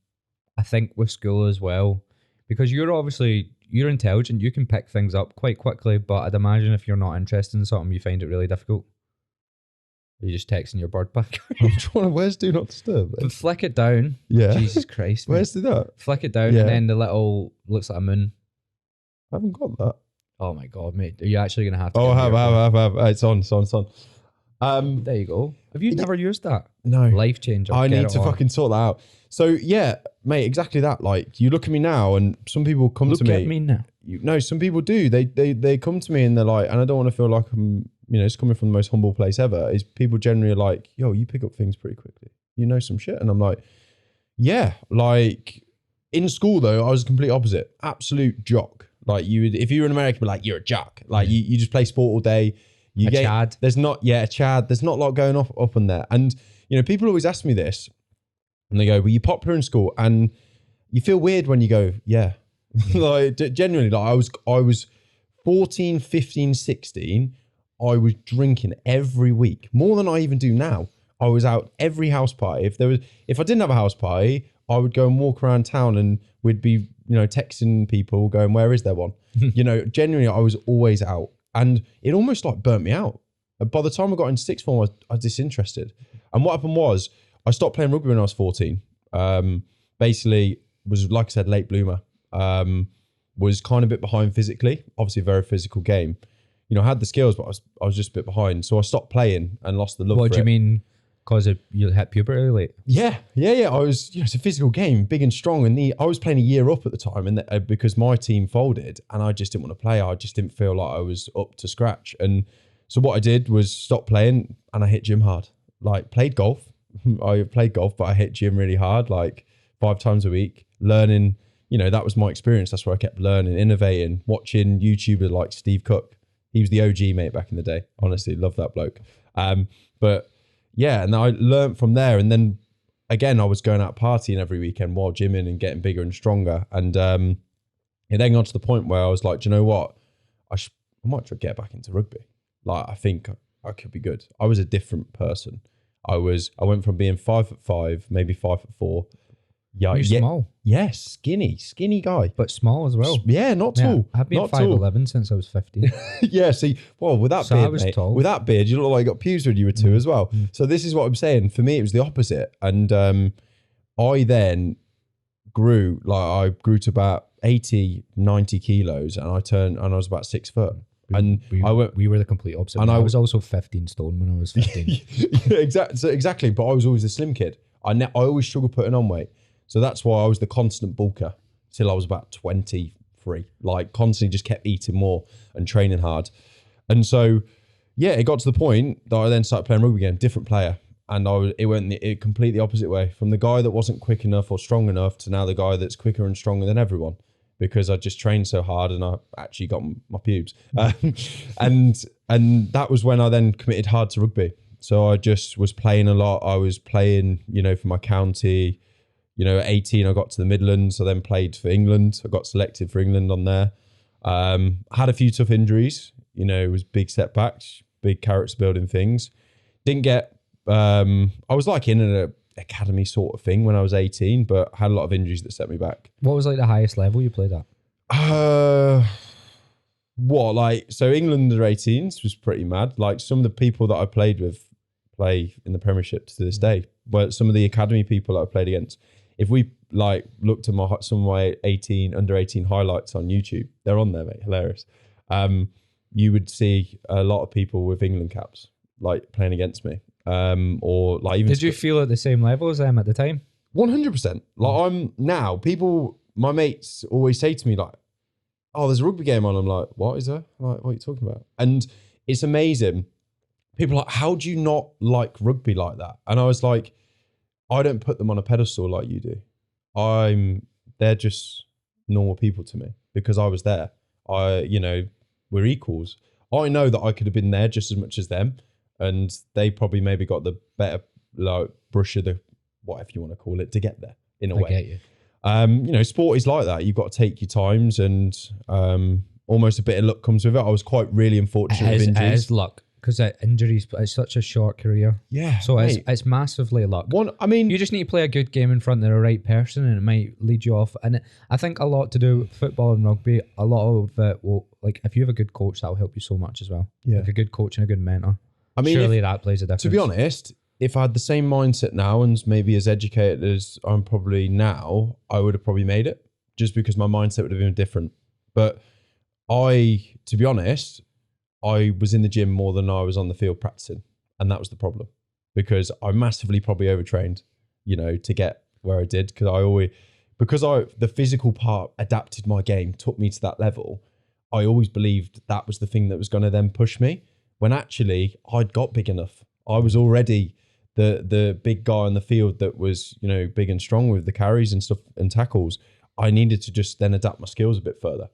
I think with school as well, because you're intelligent, you can pick things up quite quickly, but I'd imagine if you're not interested in something, you find it really difficult. You're just texting your bird back. I'm trying to, where's Do Not Disturb? But flick it down. Yeah. Jesus Christ. Where's that? Flick it down, Yeah. and then the little looks like a moon. I haven't got that. Oh my God, mate. Are you actually going to have to? Oh, get I me your phone? have. It's on. There you go. Have you never used that? No. Life changer. I Get need it to on. fucking sort that out. So yeah, mate, exactly that. Like, you look at me now, and some people come Look to at me now. No, some people do. They come to me and they're like, and I don't want to feel like I'm, you know, it's coming from the most humble place ever. Is people generally are like, yo, you pick up things pretty quickly. You know some shit, and I'm like, yeah. Like in school though, I was the complete opposite. Absolute jock. Like if you were in America, you'd be like, you're a jock. Like you just play sport all day. You get Chad. There's not a Chad. There's not a lot going up on there. And you know, people always ask me this, and they go, "Were you popular in school?" And you feel weird when you go, "Yeah." Like genuinely, like I was 14, 15, 16. I was drinking every week, more than I even do now. I was out every house party. If I didn't have a house party, I would go and walk around town, and we'd be, you know, texting people going, "Where is there one?" You know, genuinely, I was always out, and it almost like burnt me out. By the time I got into sixth form, I was disinterested. And what happened was I stopped playing rugby when I was 14. Basically, was, like I said, late bloomer. Was kind of a bit behind physically. Obviously, a very physical game. You know, I had the skills, but I was just a bit behind. So I stopped playing and lost the love. What for do you it. mean? because you hit puberty late. Yeah. I was, it's a physical game, big and strong. And I was playing a year up at the time, and because my team folded and I just didn't want to play, I just didn't feel like I was up to scratch. And so what I did was stop playing, and I hit gym hard. Like, played golf. I played golf, but I hit gym really hard, like 5 times a week, learning. That was my experience. That's where I kept learning, innovating, watching YouTubers like Steve Cook. He was the OG, mate, back in the day. Honestly, love that bloke. But yeah, and I learned from there. And then again, I was going out partying every weekend while gymming and getting bigger and stronger. And it then got to the point where I was like, do you know what? I might try to get back into rugby. Like, I think I could be good. I was a different person. I went from being 5'5", maybe 5'4". Yeah, You're small. Yes, skinny guy. But small as well. Yeah, not tall. I've been 5'11" since I was 15. Yeah, see, well, with that So beard, I was mate, tall. with that beard, you look like you got pubes when you were 2 as well. So this is what I'm saying. For me, it was the opposite. And I then grew to about 80, 90 kilos, and I was about 6 foot. And we were the complete opposite. And I was also 15 stone when I was 15. Exactly. But I was always a slim kid. I always struggled putting on weight. So that's why I was the constant bulker till I was about 23. Like, constantly just kept eating more and training hard. And so, yeah, it got to the point that I then started playing rugby again, different player. And it went the completely opposite way, from the guy that wasn't quick enough or strong enough to now the guy that's quicker and stronger than everyone, because I just trained so hard and I actually got my pubes. And that was when I then committed hard to rugby. So I just was playing a lot. I was playing, for my county. At 18, I got to the Midlands. I then played for England. I got selected for England on there. Had a few tough injuries. It was big setbacks, big character building things. Didn't get, I was like in an academy sort of thing when I was 18, but had a lot of injuries that set me back. What was like the highest level you played at? So England under 18s was pretty mad. Like, some of the people that I played with play in the Premiership to this day. But some of the academy people that I played against, if we looked at some of my under 18 highlights on YouTube, they're on there, mate. Hilarious. You would see a lot of people with England caps like playing against me. Or like even. Did you feel at the same level as them at the time? 100%. Like, I'm now. My mates always say to me like, "Oh, there's a rugby game on." I'm like, "What is there?" I'm like, "What are you talking about?" And it's amazing. People are like, "How do you not like rugby like that?" And I was like, I don't put them on a pedestal like you do. They're just normal people to me because I was there. We're equals. I know that I could have been there just as much as them, and they probably maybe got the better brush of the, whatever you want to call it, to get there in a way. I get you. Sport is like that. You've got to take your times, and almost a bit of luck comes with it. I was quite really unfortunate with injuries. It is luck. Because injuries, it's such a short career. Yeah. So it's massively luck. You just need to play a good game in front of the right person, and it might lead you off. And I think a lot to do with football and rugby, a lot of it will, like, if you have a good coach, that'll help you so much as well. Yeah. Like a good coach and a good mentor. Surely that plays a difference. To be honest, if I had the same mindset now and maybe as educated as I'm probably now, I would have probably made it, just because my mindset would have been different. But to be honest, I was in the gym more than I was on the field practicing. And that was the problem, because I massively probably overtrained, to get where I did. Because the physical part adapted my game, took me to that level. I always believed that was the thing that was going to then push me, when actually I'd got big enough. I was already the big guy on the field that was, big and strong with the carries and stuff and tackles. I needed to just then adapt my skills a bit further.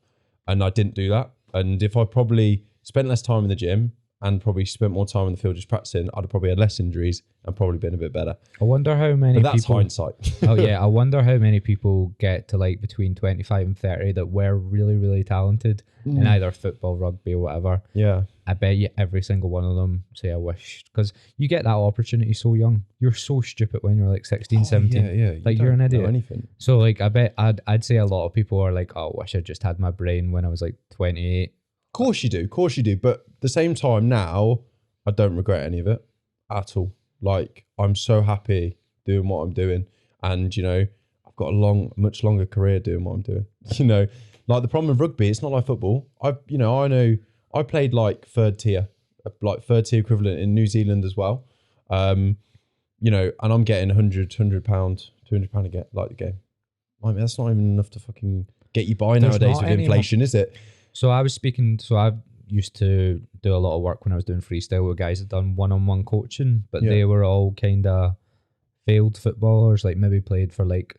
And I didn't do that. And if I probably spent less time in the gym and probably spent more time in the field just practicing, I'd have probably had less injuries and probably been a bit better. I wonder how many but that's hindsight. Oh yeah, I wonder how many people get to like between 25 and 30 that were really, really talented in either football, rugby or whatever. Yeah. I bet you every single one of them say I wish, because you get that opportunity so young. You're so stupid when you're like 16, 17. Yeah. Like you're an idiot. Know anything. So like I bet I'd say a lot of people are like, oh, I wish I just had my brain when I was like 28. Of course you do. But at the same time now, I don't regret any of it at all. Like, I'm so happy doing what I'm doing. And, I've got a much longer career doing what I'm doing. Like the problem with rugby, it's not like football. I know I played like third tier equivalent in New Zealand as well. you know, and I'm getting £100 pound, £200 a get like the game. I mean, that's not even enough to fucking get you by nowadays with inflation, is it? So I used to do a lot of work when I was doing freestyle with guys that done one-on-one coaching, but they were all kind of failed footballers, like maybe played for like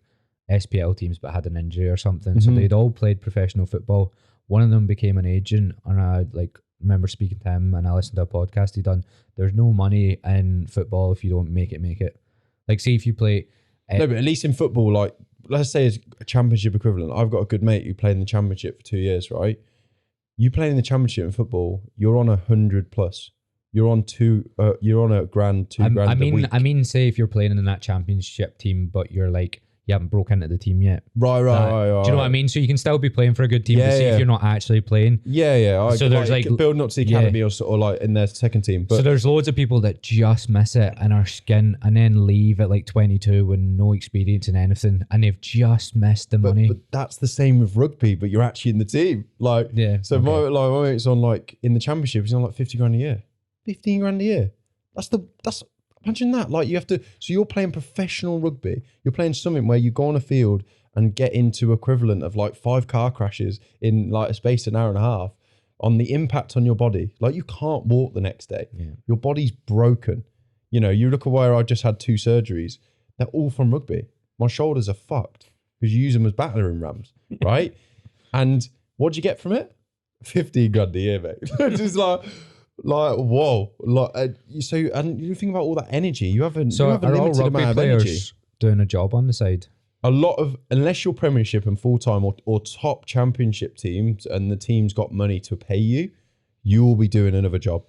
SPL teams but had an injury or something. So they'd all played professional football. One of them became an agent, and I like remember speaking to him, and I listened to a podcast he done. There's no money in football if you don't make it. Like, see if you play. No, but at least in football, like let's say it's a championship equivalent. I've got a good mate who played in the championship for 2 years, right? You play in the championship in football, you're on 100 plus. You're on you're on a grand, $2,000 a week. I mean, say if you're playing in that championship team, but you're like, you haven't broke into the team yet. Right. Do you know what I mean? So you can still be playing for a good team, but see if you're not actually playing. Yeah. So there's like building up to the academy or like in their second team. But so there's loads of people that just miss it and are skin and then leave at like 22 with no experience in anything, and they've just missed the money. But that's the same with rugby, but you're actually in the team. Like, so my mate's on like in the championship, he's on like 50 grand a year. 15 grand a year. That's imagine that. Like you have to, so you're playing professional rugby. You're playing something where you go on a field and get into equivalent of like 5 car crashes in like a space of an hour and a half on the impact on your body. Like you can't walk the next day. Yeah. Your body's broken. You know, you look at where I just had 2 surgeries. They're all from rugby. My shoulders are fucked because you use them as battering rams, right? And what'd you get from it? 15 grand a year, mate. Just like whoa, like so, and you think about all that energy. You have a limited amount of energy. Doing a job on the side. A lot of, unless you're Premiership and full time or top Championship teams, and the team's got money to pay you, you will be doing another job.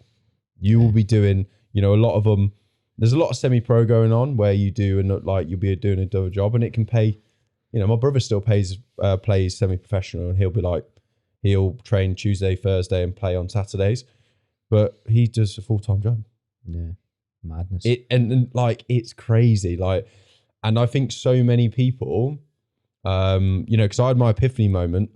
You will be doing, you know, a lot of them. There's a lot of semi-pro going on where you do and like you'll be doing another job, and it can pay. You know, my brother still plays semi-professional, and he'll train Tuesday, Thursday, and play on Saturdays. But he does a full-time job. Yeah, madness. And like it's crazy. Like, and I think so many people, you know, because I had my epiphany moment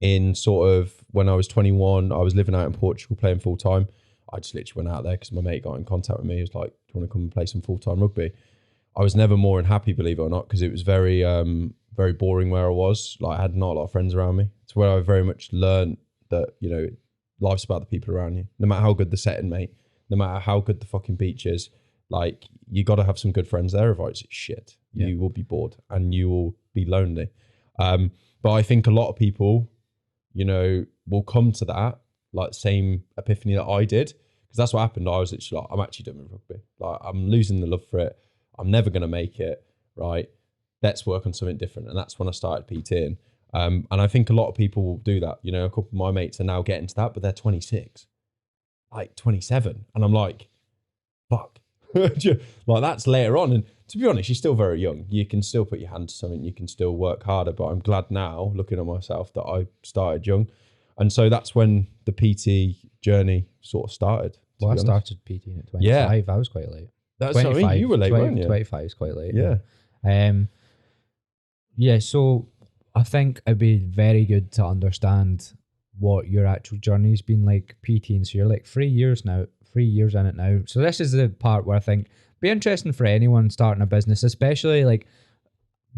in sort of when I was 21. I was living out in Portugal playing full-time. I just literally went out there because my mate got in contact with me. He was like, "Do you want to come and play some full-time rugby?" I was never more unhappy, believe it or not, because it was very, very boring where I was. Like I had not a lot of friends around me. It's where I very much learned that, you know, life's about the people around you. No matter how good the setting, mate. No matter how good the fucking beach is, like you got to have some good friends there. Otherwise, it's shit. Yeah. You will be bored and you will be lonely. But I think a lot of people, you know, will come to that like same epiphany that I did, because that's what happened. I was literally like, I'm actually done with rugby. Like I'm losing the love for it. I'm never gonna make it. Right? Let's work on something different. And that's when I started PTing. And I think a lot of people will do that. You know, a couple of my mates are now getting to that, but they're 26, like 27. And I'm like, fuck. Like that's later on. And to be honest, you're still very young. You can still put your hand to something. You can still work harder. But I'm glad now, looking at myself, that I started young. And so that's when the PT journey sort of started. Well, I started PTing at 25. Yeah. I was quite late. That's what I mean. You were late, weren't you? 25 is quite late. Yeah. Yeah, so I think it'd be very good to understand what your actual journey's been like PTing. So you're like 3 years in it now. So this is the part where I think it'd be interesting for anyone starting a business, especially like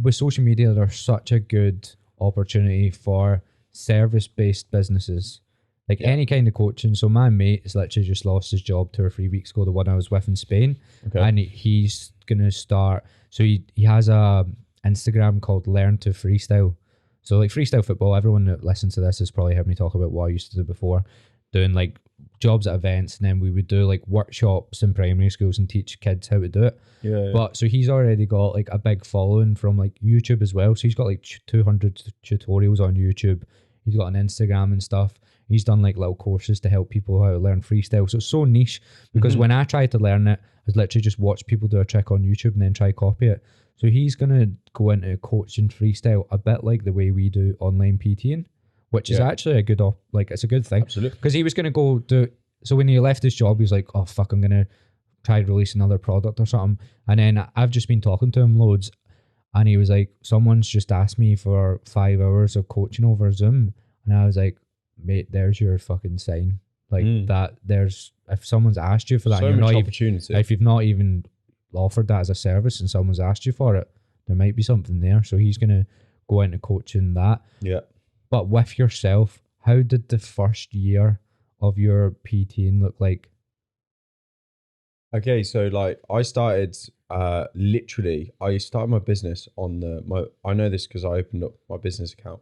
with social media. There's such a good opportunity for service-based businesses, like any kind of coaching. So my mate has literally just lost his job 2 or 3 weeks ago, the one I was with in Spain. Okay. And he's gonna start, so he has a Instagram called Learn to Freestyle. So like freestyle football, everyone that listens to this has probably heard me talk about what I used to do before, doing like jobs at events, and then we would do like workshops in primary schools and teach kids how to do it. Yeah. But so he's already got like a big following from like YouTube as well. So he's got like 200 tutorials on YouTube. He's got an Instagram and stuff. He's done like little courses to help people how to learn freestyle. So it's so niche, because when I tried to learn it, I was literally just watch people do a trick on YouTube and then try copy it. So he's going to go into coaching freestyle a bit like the way we do online PTing, which is actually a good, it's a good thing. Absolutely. Because he was going to go do, so when he left his job, he was like, oh fuck, I'm going to try to release another product or something. And then I've just been talking to him loads, and he was like, someone's just asked me for 5 hours of coaching over Zoom. And I was like, mate, there's your fucking sign. Like that, if someone's asked you for that, so and you're much not opportunity. If you've not even offered that as a service and someone's asked you for it, there might be something there. So he's going to go into coaching that. Yeah. But with yourself, how did the first year of your PTing look like? Okay, so like I started literally I started my business on I know this because I opened up my business account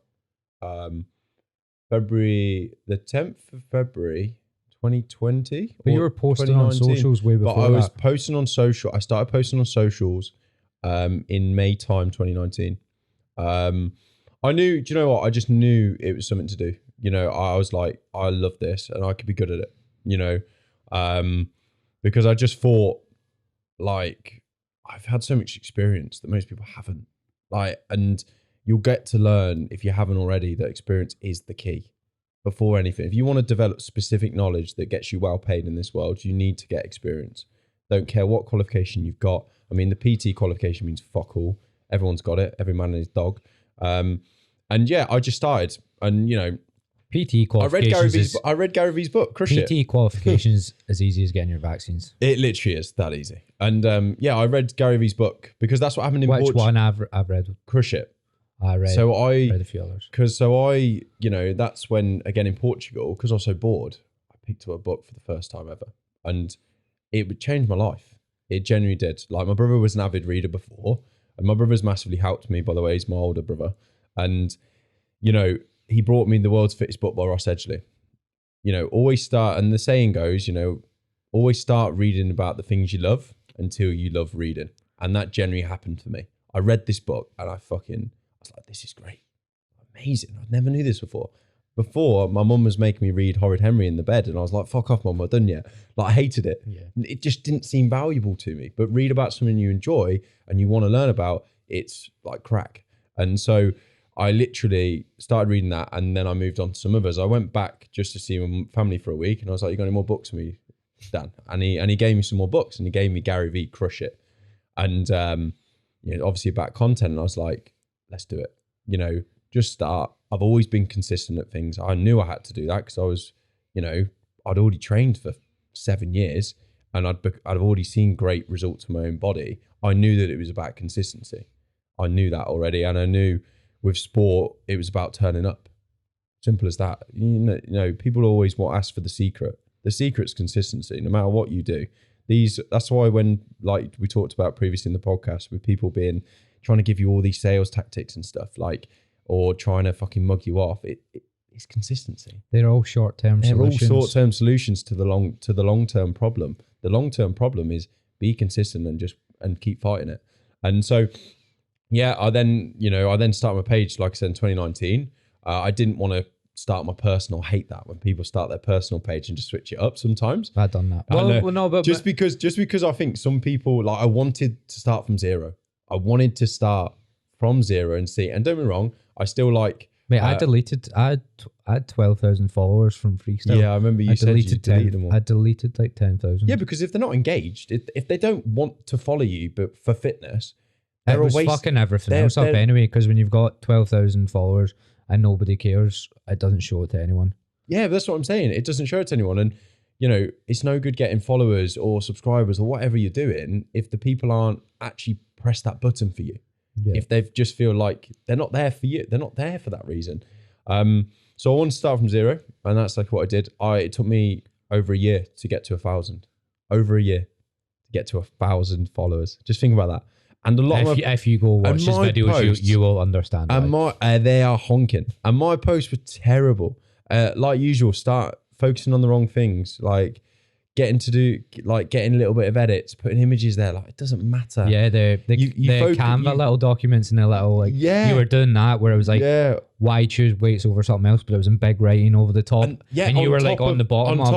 February the 10th of February 2020. But you were posting on 2019. socials way before But I was that. posting on social. I started posting on socials in May time 2019. I knew, do you know what? I just knew it was something to do. You know, I was like, I love this and I could be good at it, you know, because I just thought like I've had so much experience that most people haven't. Like, and you'll get to learn if you haven't already that experience is the key before anything. If you want to develop specific knowledge that gets you well paid in this world, you need to get experience. Don't care what qualification you've got. I mean, the PT qualification means fuck all. Everyone's got it. Every man and his dog. And yeah, I just started, and you know, PT qualifications. I read Gary Vee's book. Crush it. PT qualifications as easy as getting your vaccines. It literally is that easy. And yeah, I read Gary Vee's book because that's what happened in Which one I've read? Crush It. I read. So I read a few others. you know, that's when again in Portugal, because I was so bored, I picked up a book for the first time ever, and it would change my life. It genuinely did. Like my brother was an avid reader before, and my brother's massively helped me. By the way, he's my older brother, and you know, he brought me The World's Fittest Book by Ross Edgley. You know, always start, and the saying goes, you know, always start reading about the things you love until you love reading. And that generally happened for me. I read this book and I was like, this is great. Amazing. I never knew this before. Before, my mum was making me read Horrid Henry in the bed and I was like, fuck off, mum, I'm done yet. Like, I hated it. Yeah. It just didn't seem valuable to me. But read about something you enjoy and you want to learn about, it's like crack. And so I literally started reading that, and then I moved on to some others. I went back just to see my family for a week, and I was like, "You got any more books for me, Dan?" And he gave me some more books, and he gave me Gary Vee, Crush It, and you know, obviously about content. And I was like, "Let's do it." You know, just start. I've always been consistent at things. I knew I had to do that because I was, you know, I'd already trained for 7 years, and I'd already seen great results in my own body. I knew that it was about consistency. I knew that already, and I knew. With sport, it was about turning up. Simple as that. You know, people always ask for the secret. The secret's consistency, no matter what you do. That's why when, like we talked about previously in the podcast, with people trying to give you all these sales tactics and stuff, like, or trying to fucking mug you off, it's consistency. They're all short-term solutions. They're all short-term solutions to the long-term problem. The long-term problem is be consistent and keep fighting it. And so, yeah, I then started my page, like I said, in 2019. I didn't want to start my personal. I hate that when people start their personal page and just switch it up sometimes. I've done that. Well, no, but just because I think some people, like, I wanted to start from zero. I wanted to start from zero and see. And don't get me wrong, I still like. Mate, I had 12,000 followers from freestyle. Yeah, I remember you said you deleted them all. I deleted like 10,000. Yeah, because if they're not engaged, if they don't want to follow you, but for fitness. It was fucking everything else up anyway, because when you've got 12,000 followers and nobody cares, it doesn't show it to anyone. Yeah, but that's what I'm saying. It doesn't show it to anyone. And, you know, it's no good getting followers or subscribers or whatever you're doing if the people aren't actually press that button for you. Yeah. If they just feel like they're not there for you. They're not there for that reason. So I wanted to start from zero, and that's like what I did. It took me over a year to get to 1,000. Over a year to get to 1,000 followers. Just think about that. And a lot if you go watch his videos, you will understand. And they are honking. And my posts were terrible. Like usual, start focusing on the wrong things, like getting a little bit of edits, putting images there. Like, it doesn't matter. Yeah, the Canva little documents and the little you were doing that where it was like why choose weights over something else, but it was in big writing over the top. And you were like on the bottom on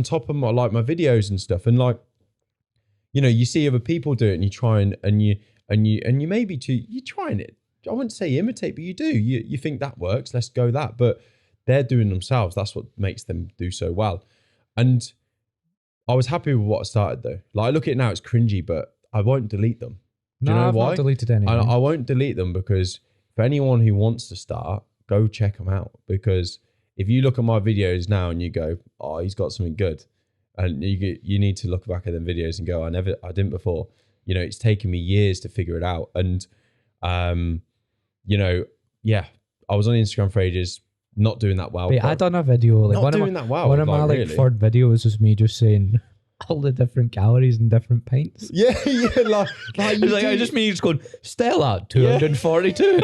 top of my like my videos and stuff, and like. You know, you see other people do it, and you try and you maybe you're trying it. I wouldn't say imitate, but you do. You think that works, let's go that. But they're doing themselves. That's what makes them do so well. And I was happy with what I started though. Like, I look at it now, it's cringy, but I won't delete them. Do you know why? I've not deleted anything. I won't delete them because for anyone who wants to start, go check them out. Because if you look at my videos now and you go, oh, he's got something good. And you need to look back at them videos and go, I didn't before. you know, it's taken me years to figure it out. And, you know, yeah, I was on Instagram for ages, not doing that well. But I done a video like not doing that well. One of my like really. third videos was me just saying all the different calories and different pints. Yeah, like I just me just going Stella 242.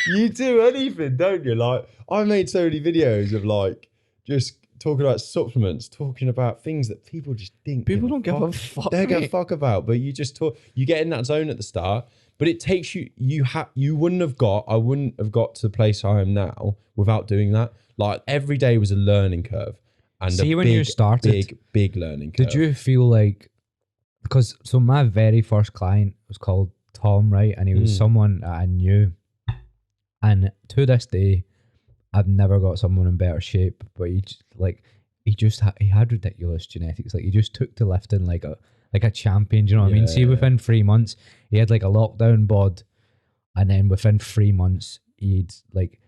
You do anything, don't you? Like I made so many videos of like just talking about supplements, talking about things that people just think people don't give a fuck. They don't give a fuck about, but you just talk. You get in that zone at the start, but it takes you. I wouldn't have got to the place I am now without doing that. Like every day was a learning curve. And see, when you started, big learning curve. Did you feel like, because so my very first client was called Tom, right? And he was someone that I knew. And to this day, I've never got someone in better shape, but he had ridiculous genetics. Like he just took to lifting like a champion. Do you know what I mean? See, within 3 months, he had like a lockdown bod. And then within 3 months, he'd like,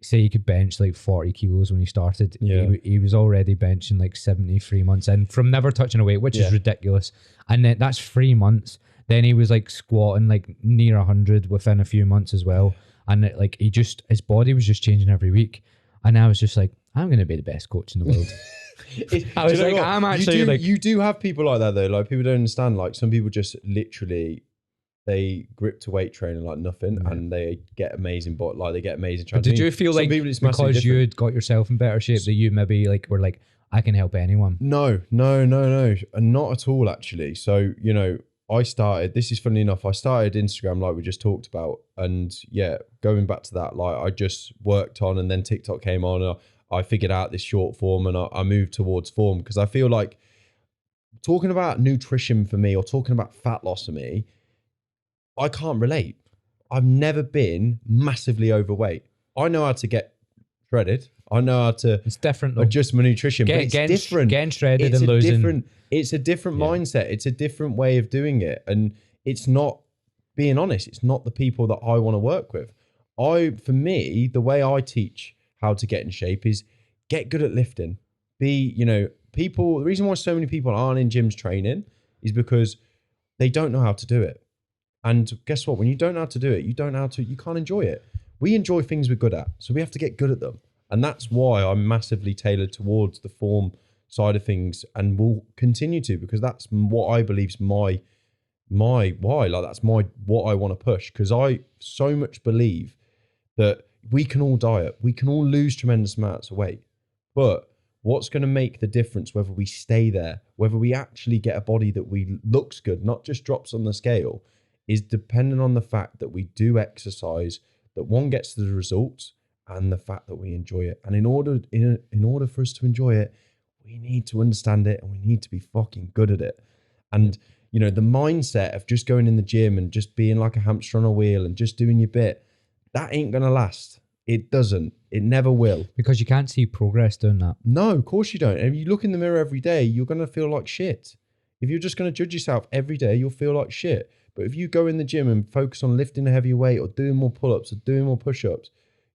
say he could bench like 40 kilos when he started. He was already benching like 73 months in from never touching a weight, which is ridiculous. And then that's 3 months. Then he was like squatting like near 100 within a few months as well. And like his body was just changing every week. And I was just like, I'm going to be the best coach in the world. I was like, I'm actually you do have people like that though. Like people don't understand. Like some people just literally, they grip to weight training like nothing, and they get amazing, but like they get amazing training. Did you feel like because you had got yourself in better shape that you maybe like were like, I can help anyone? No, and not at all actually. So you know, this is funny enough, I started Instagram like we just talked about, and yeah, going back to that, like I just worked on, and then TikTok came on, and I figured out this short form, and I moved towards form because I feel like talking about nutrition for me or talking about fat loss for me, I can't relate. I've never been massively overweight. I know how to get shredded. I know how to it's different though. Adjust my nutrition, but it's different. Getting shredded and losing. It's a different mindset. It's a different way of doing it. And it's not, being honest, it's not the people that I want to work with. For me, the way I teach how to get in shape is get good at lifting. The reason why so many people aren't in gyms training is because they don't know how to do it. And guess what? When you don't know how to do it, you can't enjoy it. We enjoy things we're good at, so we have to get good at them. And that's why I'm massively tailored towards the form side of things, and will continue to, because that's what I believe is my why. Like that's what I want to push, because I so much believe that we can all diet, we can all lose tremendous amounts of weight, but what's going to make the difference whether we stay there, whether we actually get a body that looks good, not just drops on the scale, is dependent on the fact that we do exercise, that one gets to the results, and the fact that we enjoy it. And in order for us to enjoy it, we need to understand it, and we need to be fucking good at it. And you know, the mindset of just going in the gym and just being like a hamster on a wheel and just doing your bit, that ain't gonna last. It doesn't. It never will. Because you can't see progress doing that. No, of course you don't. And if you look in the mirror every day, you're gonna feel like shit. If you're just gonna judge yourself every day, you'll feel like shit. But if you go in the gym and focus on lifting a heavier weight or doing more pull-ups or doing more push-ups,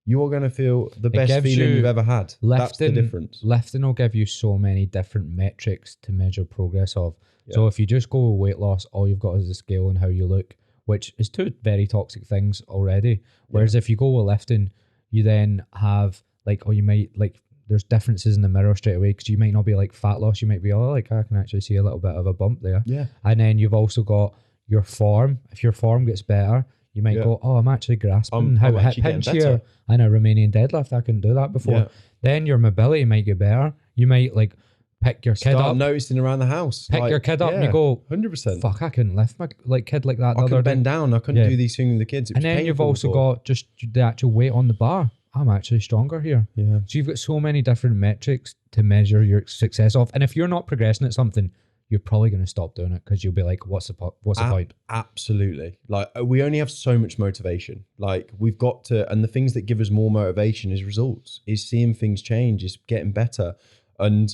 you are going to feel the best feeling you've ever had. That's the difference. Lifting will give you so many different metrics to measure progress of. Yeah. So if you just go with weight loss, all you've got is a scale and how you look, which is two very toxic things already. Whereas if you go with lifting, you then have like, or you might like, there's differences in the mirror straight away, because you might not be like fat loss. You might be, oh, like I can actually see a little bit of a bump there. Yeah. And then you've also got your form. If your form gets better, you might go, oh, I'm actually grasping how hip hinge here and a Romanian deadlift. I couldn't do that before. Yeah. Then your mobility might get better. You might like pick your kid up. Noticing around the house. Pick your kid up and you go, 100%. Fuck, I couldn't lift my kid like that. I couldn't bend down. I couldn't do these things with the kids. And then you've also got just the actual weight on the bar. I'm actually stronger here. Yeah. So you've got so many different metrics to measure your success off. And if you're not progressing at something, you're probably going to stop doing it, because you'll be like, what's the point? Absolutely. Like we only have so much motivation. Like we've got to, and the things that give us more motivation is results, is seeing things change, is getting better. And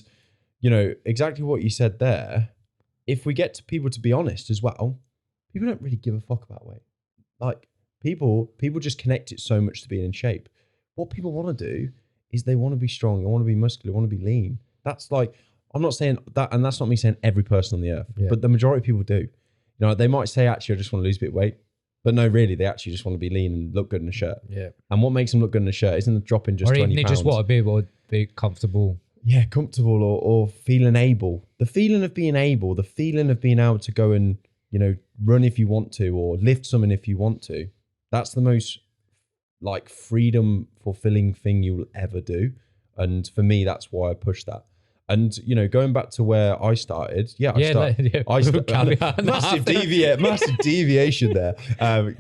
you know, exactly what you said there, if we get to people to be honest as well, people don't really give a fuck about weight. Like people just connect it so much to being in shape. What people want to do is they want to be strong, they want to be muscular, they want to be lean. That's like, I'm not saying that, and that's not me saying every person on the earth, but the majority of people do. You know, they might say, actually, I just want to lose a bit of weight. But no, really, they actually just want to be lean and look good in a shirt. Yeah. And what makes them look good in a shirt isn't dropping just 20 Or even they pounds. just want to be able to be comfortable. Yeah, comfortable or feeling able. The feeling of being able, the feeling of being able to go and, you know, run if you want to or lift something if you want to. That's the most like freedom fulfilling thing you'll ever do. And for me, that's why I push that. And, you know, going back to where I started, massive deviation there.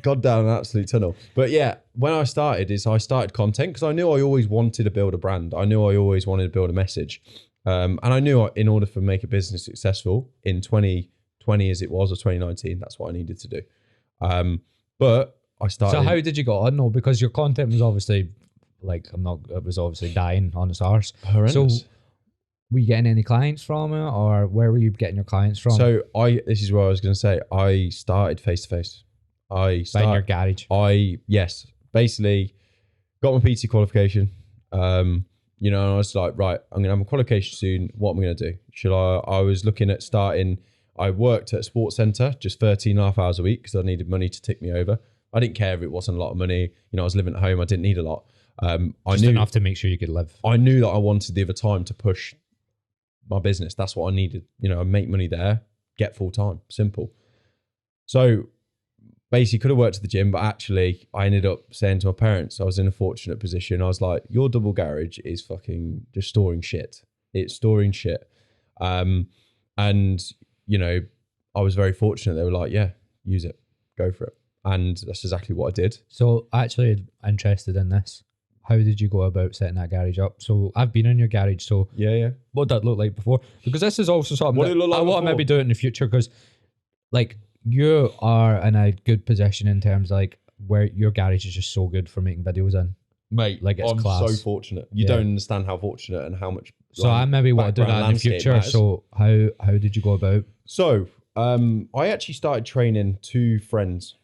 Gone down an absolute tunnel. But yeah, when I started I started content because I knew I always wanted to build a brand. I knew I always wanted to build a message. And I knew in order for make a business successful in 2020 as it was, or 2019, that's what I needed to do. But I started. So how did you get on? No, because your content was obviously it was obviously dying on its arse. Horrendous. So were you getting any clients from it, or where were you getting your clients from? So this is what I was going to say. I started face to face. In your garage. Basically got my PT qualification. You know, and I was like, right, I'm going to have a qualification soon. What am I going to do? I was looking at starting. I worked at a sports centre just 13 and a half hours a week because I needed money to tick me over. I didn't care if it wasn't a lot of money. You know, I was living at home. I didn't need a lot. I knew enough to make sure you could live. I knew that I wanted the other time to push my business. That's what I needed. You know, I make money there, get full time, simple. So basically could have worked at the gym, but actually I ended up saying to my parents, I was in a fortunate position. I was like, your double garage is fucking just storing shit. It's storing shit. And, you know, I was very fortunate. They were like, yeah, use it, go for it. And that's exactly what I did. So actually interested in this. How did you go about setting that garage up? So I've been in your garage. So yeah. What did that look like before? Because this is also something that I want to maybe do it in the future. Because like you are in a good position in terms of like where your garage is just so good for making videos in. Mate, like it's I'm class. So fortunate. You don't understand how fortunate and how much. So I maybe want to do that in the future. Matters. So how did you go about? So I actually started training 2 friends.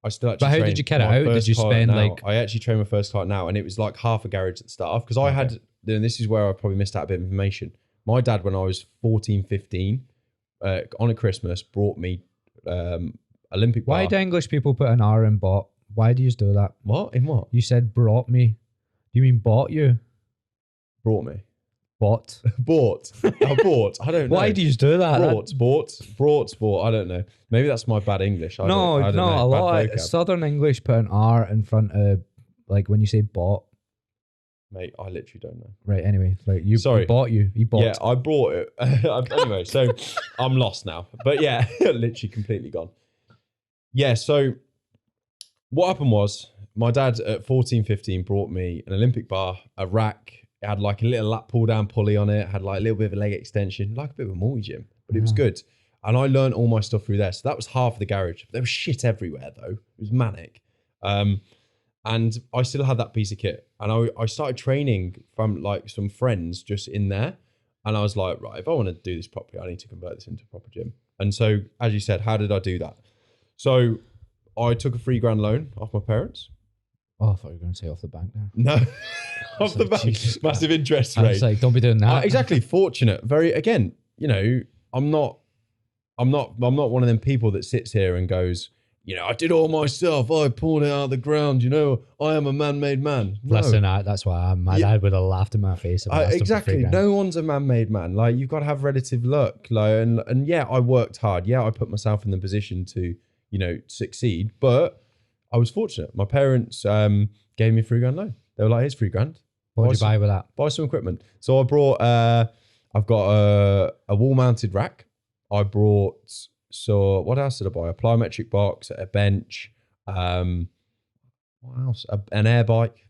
I still actually. But how did you get it out? Did you spend like? I actually trained my first client now, and it was like half a garage at the start off because I had. And this is where I probably missed out a bit of information. My dad, when I was 14, 15, on a Christmas, brought me Olympic bar. Why do English people put an R in bought? Why do you do that? What? In what? You said brought me. Do you mean bought you? Brought me. Bought. Bought. I bought. I don't know. Why do you do that? Brought. I don't know. Maybe that's my bad English. I don't know. A lot of Southern English put an R in front of, like when you say bought. Mate, I literally don't know. Right, anyway. Like you bought you. He bought. Yeah, I brought it. Anyway, so I'm lost now. But yeah, literally completely gone. Yeah, so what happened was my dad at 14, 15 brought me an Olympic bar, a rack. It had like a little lat pull down pulley on it, had like a little bit of a leg extension, like a bit of a multi-gym, but it was good. And I learned all my stuff through there. So that was half of the garage. There was shit everywhere though. It was manic. And I still had that piece of kit. And I started training from like some friends just in there. And I was like, right, if I want to do this properly, I need to convert this into a proper gym. And so, as you said, how did I do that? So I took a $3,000 loan off my parents. Oh, I thought you were going to say off the bank there. No, off the bank. Massive interest rate. I was like, don't be doing that. Exactly. Fortunate. Very, again, you know, I'm not one of them people that sits here and goes, you know, I did all myself. I pulled it out of the ground. You know, I am a man-made man. No. Listen, that's why my dad would have laughed in my face. Exactly. No one's a man-made man. Like, you've got to have relative luck. Like, and yeah, I worked hard. Yeah, I put myself in the position to, you know, succeed. But I was fortunate. My parents gave me a $3,000 loan. They were like, here's $3,000. What did you buy with that? Buy some equipment. So I brought, I've got a wall-mounted rack. I brought, so what else did I buy? A plyometric box, a bench, what else? An air bike.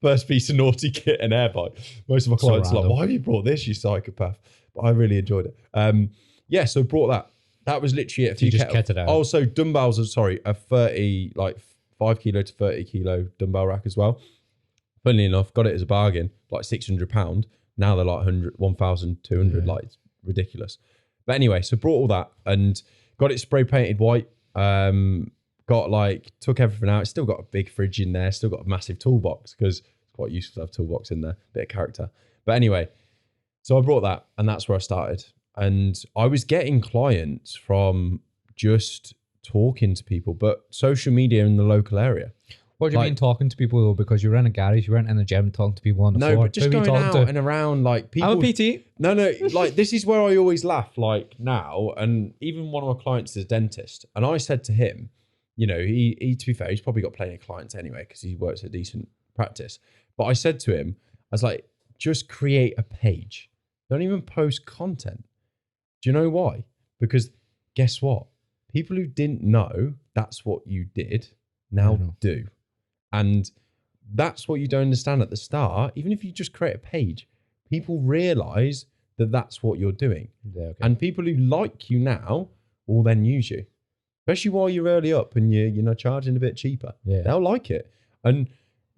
First piece of naughty kit, an air bike. Most of my clients are like, why have you brought this, you psychopath? But I really enjoyed it. Yeah, so brought that. That was literally it. You just kitted out. Also, dumbbells, a 30, like 5 kilo to 30 kilo dumbbell rack as well. Funnily enough, got it as a bargain, like £600. Now they're like 1,200, like it's ridiculous. But anyway, so brought all that and got it spray painted white. Took everything out. Still got a big fridge in there. Still got a massive toolbox because it's quite useful to have a toolbox in there. Bit of character. But anyway, so I brought that and that's where I started. And I was getting clients from just talking to people, but social media in the local area. What do you mean talking to people though? Because you were in a garage, you weren't in the gym talking to people on the floor. No, but just going out to? and around, like people. I'm a PT. No, like this is where I always laugh. Like now, and even one of my clients is a dentist, and I said to him, you know, he to be fair, he's probably got plenty of clients anyway because he works at a decent practice. But I said to him, I was like, just create a page. Don't even post content. Do you know why? Because guess what? People who didn't know that's what you did now do. And that's what you don't understand at the start. Even if you just create a page, people realize that that's what you're doing. Yeah, okay. And people who like you now will then use you, especially while you're early up and you're not charging a bit cheaper. Yeah. They'll like it. And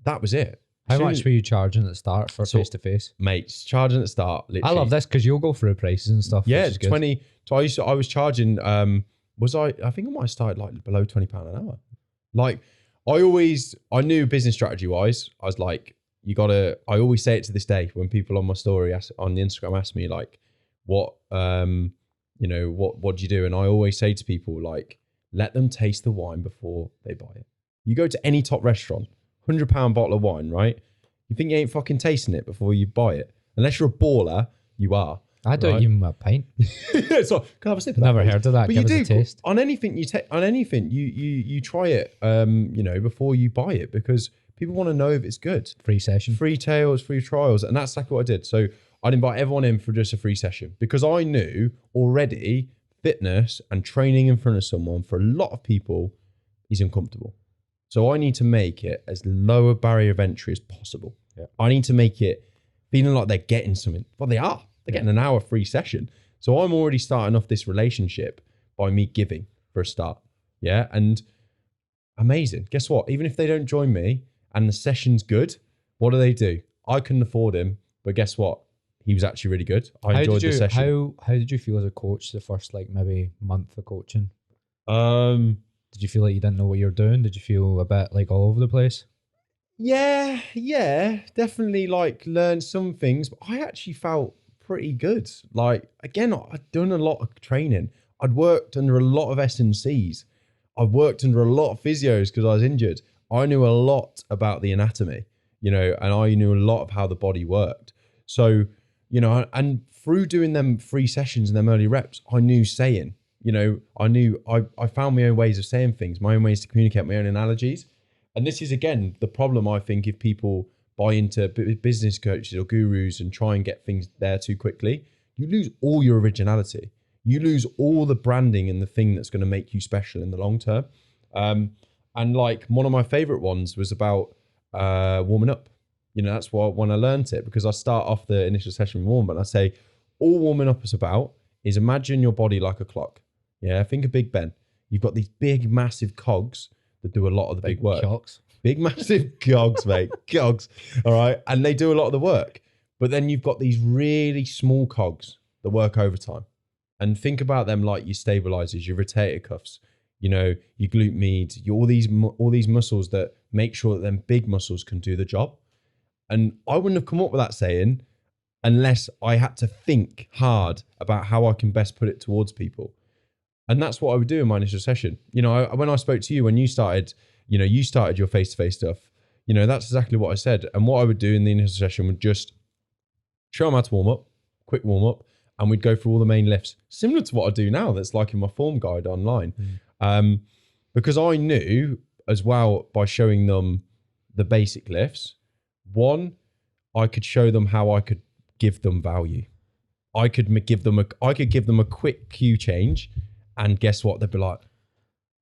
that was it. How much were you charging at the start for face-to-face? Mates, charging at the start. Literally. I love this because you'll go through prices and stuff. Yeah, 20. So I was charging, I think I might have started like below £20 an hour. Like I knew business strategy wise, I was like, I always say it to this day when people on my story on Instagram ask me like, what do you do? And I always say to people like, let them taste the wine before they buy it. You go to any top restaurant, £100 bottle of wine, right? You think you ain't fucking tasting it before you buy it? Unless you're a baller, you are. I don't even have a pint. So can I have a sip of that? Never heard of that. But Give us a taste. On anything you try it, before you buy it because people want to know if it's good. Free session. Free tails, free trials. And that's exactly what I did. So I'd invite everyone in for just a free session because I knew already fitness and training in front of someone for a lot of people is uncomfortable. So I need to make it as low a barrier of entry as possible. Yeah. I need to make it feeling like they're getting something. Well, they are. They're getting an hour free session. So I'm already starting off this relationship by me giving for a start. Yeah. And amazing. Guess what? Even if they don't join me and the session's good, what do? I couldn't afford him, but guess what? He was actually really good. I enjoyed the session. How did you feel as a coach the first like maybe month of coaching? Did you feel like you didn't know what you were doing? Did you feel a bit like all over the place? Yeah, definitely like learned some things, but I actually felt pretty good. Like again, I'd done a lot of training. I'd worked under a lot of S&Cs. I've worked under a lot of physios because I was injured. I knew a lot about the anatomy, and I knew a lot of how the body worked. So, and through doing them free sessions and them early reps, I knew saying, I found my own ways of saying things, my own ways to communicate, my own analogies. And this is, again, the problem, I think, if people buy into business coaches or gurus and try and get things there too quickly, you lose all your originality. You lose all the branding and the thing that's going to make you special in the long term. And like one of my favorite ones was about warming up. That's why when I learned it, because I start off the initial session with warm, and I say, all warming up is about is imagine your body like a clock. Yeah, think of Big Ben. You've got these big, massive cogs that do a lot of the big work. Cogs. Big, massive cogs, mate. Cogs. All right. And they do a lot of the work. But then you've got these really small cogs that work overtime. And think about them like your stabilizers, your rotator cuffs, your glute med, all these muscles that make sure that them big muscles can do the job. And I wouldn't have come up with that saying unless I had to think hard about how I can best put it towards people. And that's what I would do in my initial session. When I spoke to you, when you started your face-to-face stuff, that's exactly what I said. And what I would do in the initial session would just show them how to warm up, quick warm up, and we'd go through all the main lifts, similar to what I do now. That's like in my form guide online. Because I knew as well by showing them the basic lifts, one, I could show them how I could give them value. I could give them a quick cue change, and guess what? They'd be like,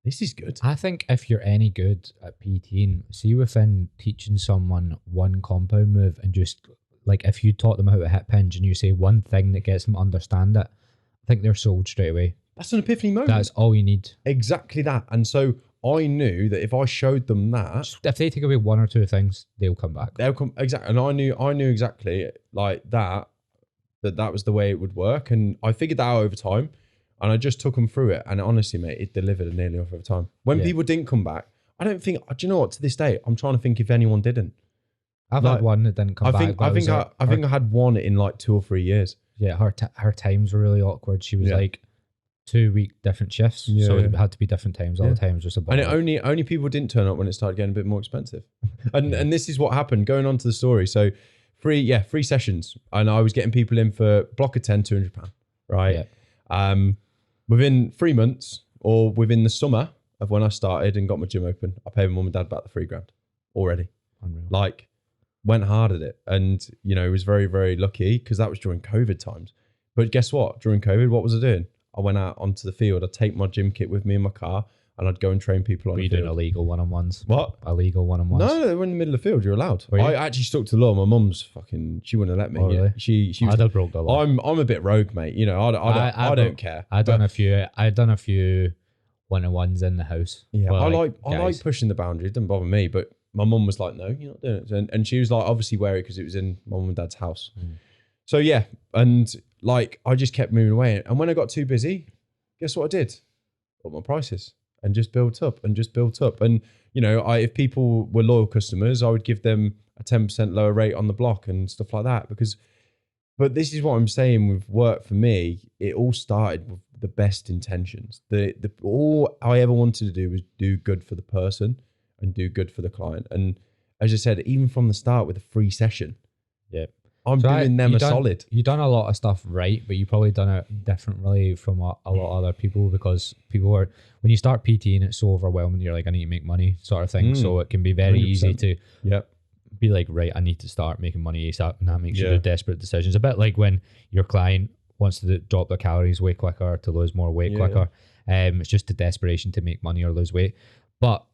this is good. I think if you're any good at PTing, see within teaching someone one compound move and just like if you taught them how to hip hinge and you say one thing that gets them to understand it, I think they're sold straight away. That's an epiphany moment. That's all you need. Exactly that. And so I knew that if I showed them that, if they take away one or two things, they'll come back. They'll come exactly. And I knew exactly like that was the way it would work. And I figured that out over time. And I just took them through it. And honestly, mate, it delivered nearly off every time. When people didn't come back, I don't think, do you know what? To this day, I'm trying to think if anyone didn't. I've had one that didn't come back. I think I had one in like 2 or 3 years. Yeah, her times were really awkward. She was like 2 week different shifts, so it had to be different times all the time. Just about. And only people didn't turn up when it started getting a bit more expensive. And this is what happened. Going on to the story, so free sessions, and I was getting people in for block of 10, £200, right? Yeah. Within 3 months, or within the summer of when I started and got my gym open, I paid my mum and dad about the £3,000 already. Unreal. Like, went hard at it, and was very, very lucky because that was during COVID times. But guess what? During COVID, what was I doing? I went out onto the field. I'd take my gym kit with me in my car, and I'd go and train people on the field. Were you doing illegal one-on-ones? What? Illegal one-on-ones? No, they were in the middle of the field. You're allowed. I actually stuck to the law. My mum's she wouldn't have let me. Oh, really? She I'd have broke the law. I'm a bit rogue, mate. I don't care. I've done a few one-on-ones in the house. Yeah, I like pushing the boundary. It doesn't bother me, but my mum was like, no, you're not doing it. And she was like, obviously wary because it was in my mum and dad's house. So yeah, and like I just kept moving away. And when I got too busy, guess what I did? Up my prices and just built up. And if people were loyal customers, I would give them a 10% lower rate on the block and stuff like that. But this is what I'm saying with work for me. It all started with the best intentions. All I ever wanted to do was do good for the person and do good for the client. And as I said, even from the start with a free session, I'm doing them a solid. You've done a lot of stuff right, but you probably done it differently from a lot of other people, because people are, when you start PTing, it's so overwhelming. You're like, I need to make money sort of thing. So it can be very 100%. Easy to be like, right, I need to start making money ASAP. And that makes you do desperate decisions. A bit like when your client wants to drop their calories way quicker, to lose more weight quicker. It's just a desperation to make money or lose weight. But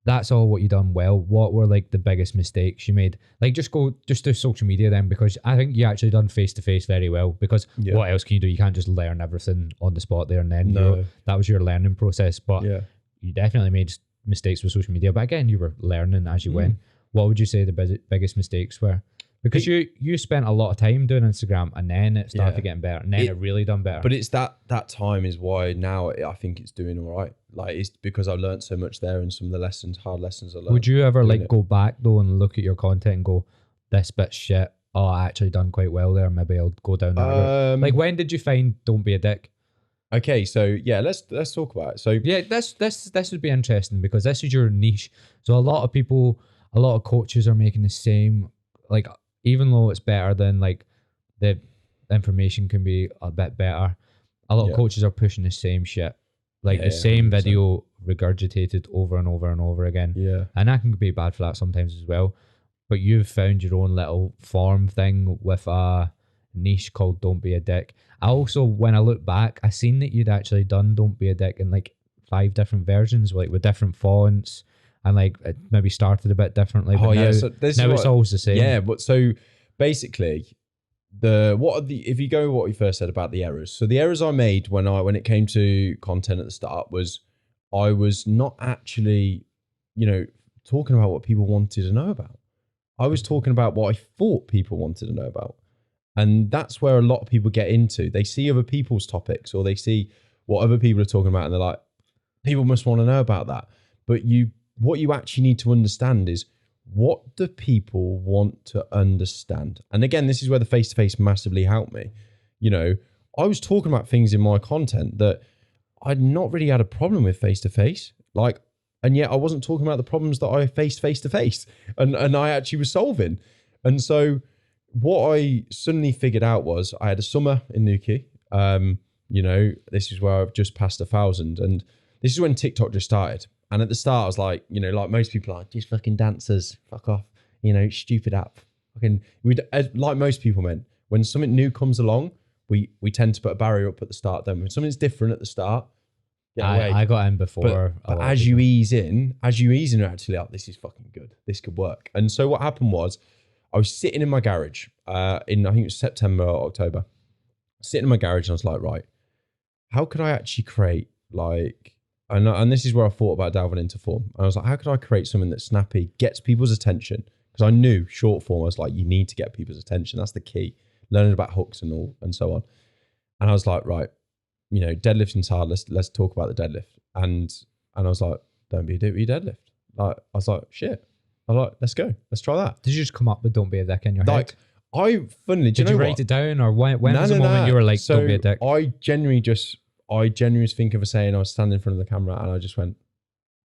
that's all what you done well. What were like the biggest mistakes you made? Like just do social media then, because I think you actually done face-to-face very well, because what else can you do? You can't just learn everything on the spot there and then. No. That was your learning process, but you definitely made mistakes with social media. But again, you were learning as you went. What would you say the biggest mistakes were? Because you spent a lot of time doing Instagram, and then it started getting better, and then it really done better. But it's that time is why now I think it's doing all right. Like, it's because I learned so much there, and some of the hard lessons I learned. Would you ever go back though and look at your content and go, this bit's shit, oh, I actually done quite well there, maybe I'll go down that route? Like, when did you find Don't Be a Dick? Okay, so let's talk about it. So this would be interesting, because this is your niche. So a lot of coaches are making the same, like, even though it's better than, like, the information can be a bit better, a lot of coaches are pushing the same shit, like the same 100%. Video regurgitated over and over and over again. Yeah. And that can be bad for that sometimes as well. But you've found your own little form thing with a niche called Don't Be a Dick. I also, when I look back, I seen that you'd actually done Don't Be a Dick in like 5 different versions, like with different fonts. And like it maybe started a bit differently. But now it's always the same. Yeah, but so basically, if you go what you first said about the errors. So the errors I made when it came to content at the start was I was not actually, talking about what people wanted to know about. I was talking about what I thought people wanted to know about. And that's where a lot of people get into. They see other people's topics, or they see what other people are talking about, and they're like, people must want to know about that. But what you actually need to understand is, what do people want to understand? And again, this is where the face-to-face massively helped me. I was talking about things in my content that I'd not really had a problem with face-to-face. And yet I wasn't talking about the problems that I faced face-to-face and I actually was solving. And so what I suddenly figured out was I had a summer in Nuki. This is where I've just passed 1,000. And this is when TikTok just started. And at the start, I was like, like most people are, just fucking dancers, fuck off, stupid app. Like most people, man, when something new comes along, we tend to put a barrier up at the start, don't we? When something's different at the start, I got in before. But as you ease in, you're actually like, this is fucking good. This could work. And so what happened was, I was sitting in my garage I think it was September or October, sitting in my garage, and I was like, right, how could I actually create and this is where I thought about delving into form. And I was like, how could I create something that's snappy, gets people's attention? Because I knew short form, I was like, you need to get people's attention. That's the key. Learning about hooks and so on. And I was like, right, deadlifting's hard. Let's talk about the deadlift. And I was like, don't be a dick with your deadlift. I was like, shit. I was like, let's go. Let's try that. Did you just come up with Don't Be a Dick in your head? funnily, Did you write it down, or when was the moment you were like, so don't be a dick? I genuinely think of a saying. I was standing in front of the camera and I just went,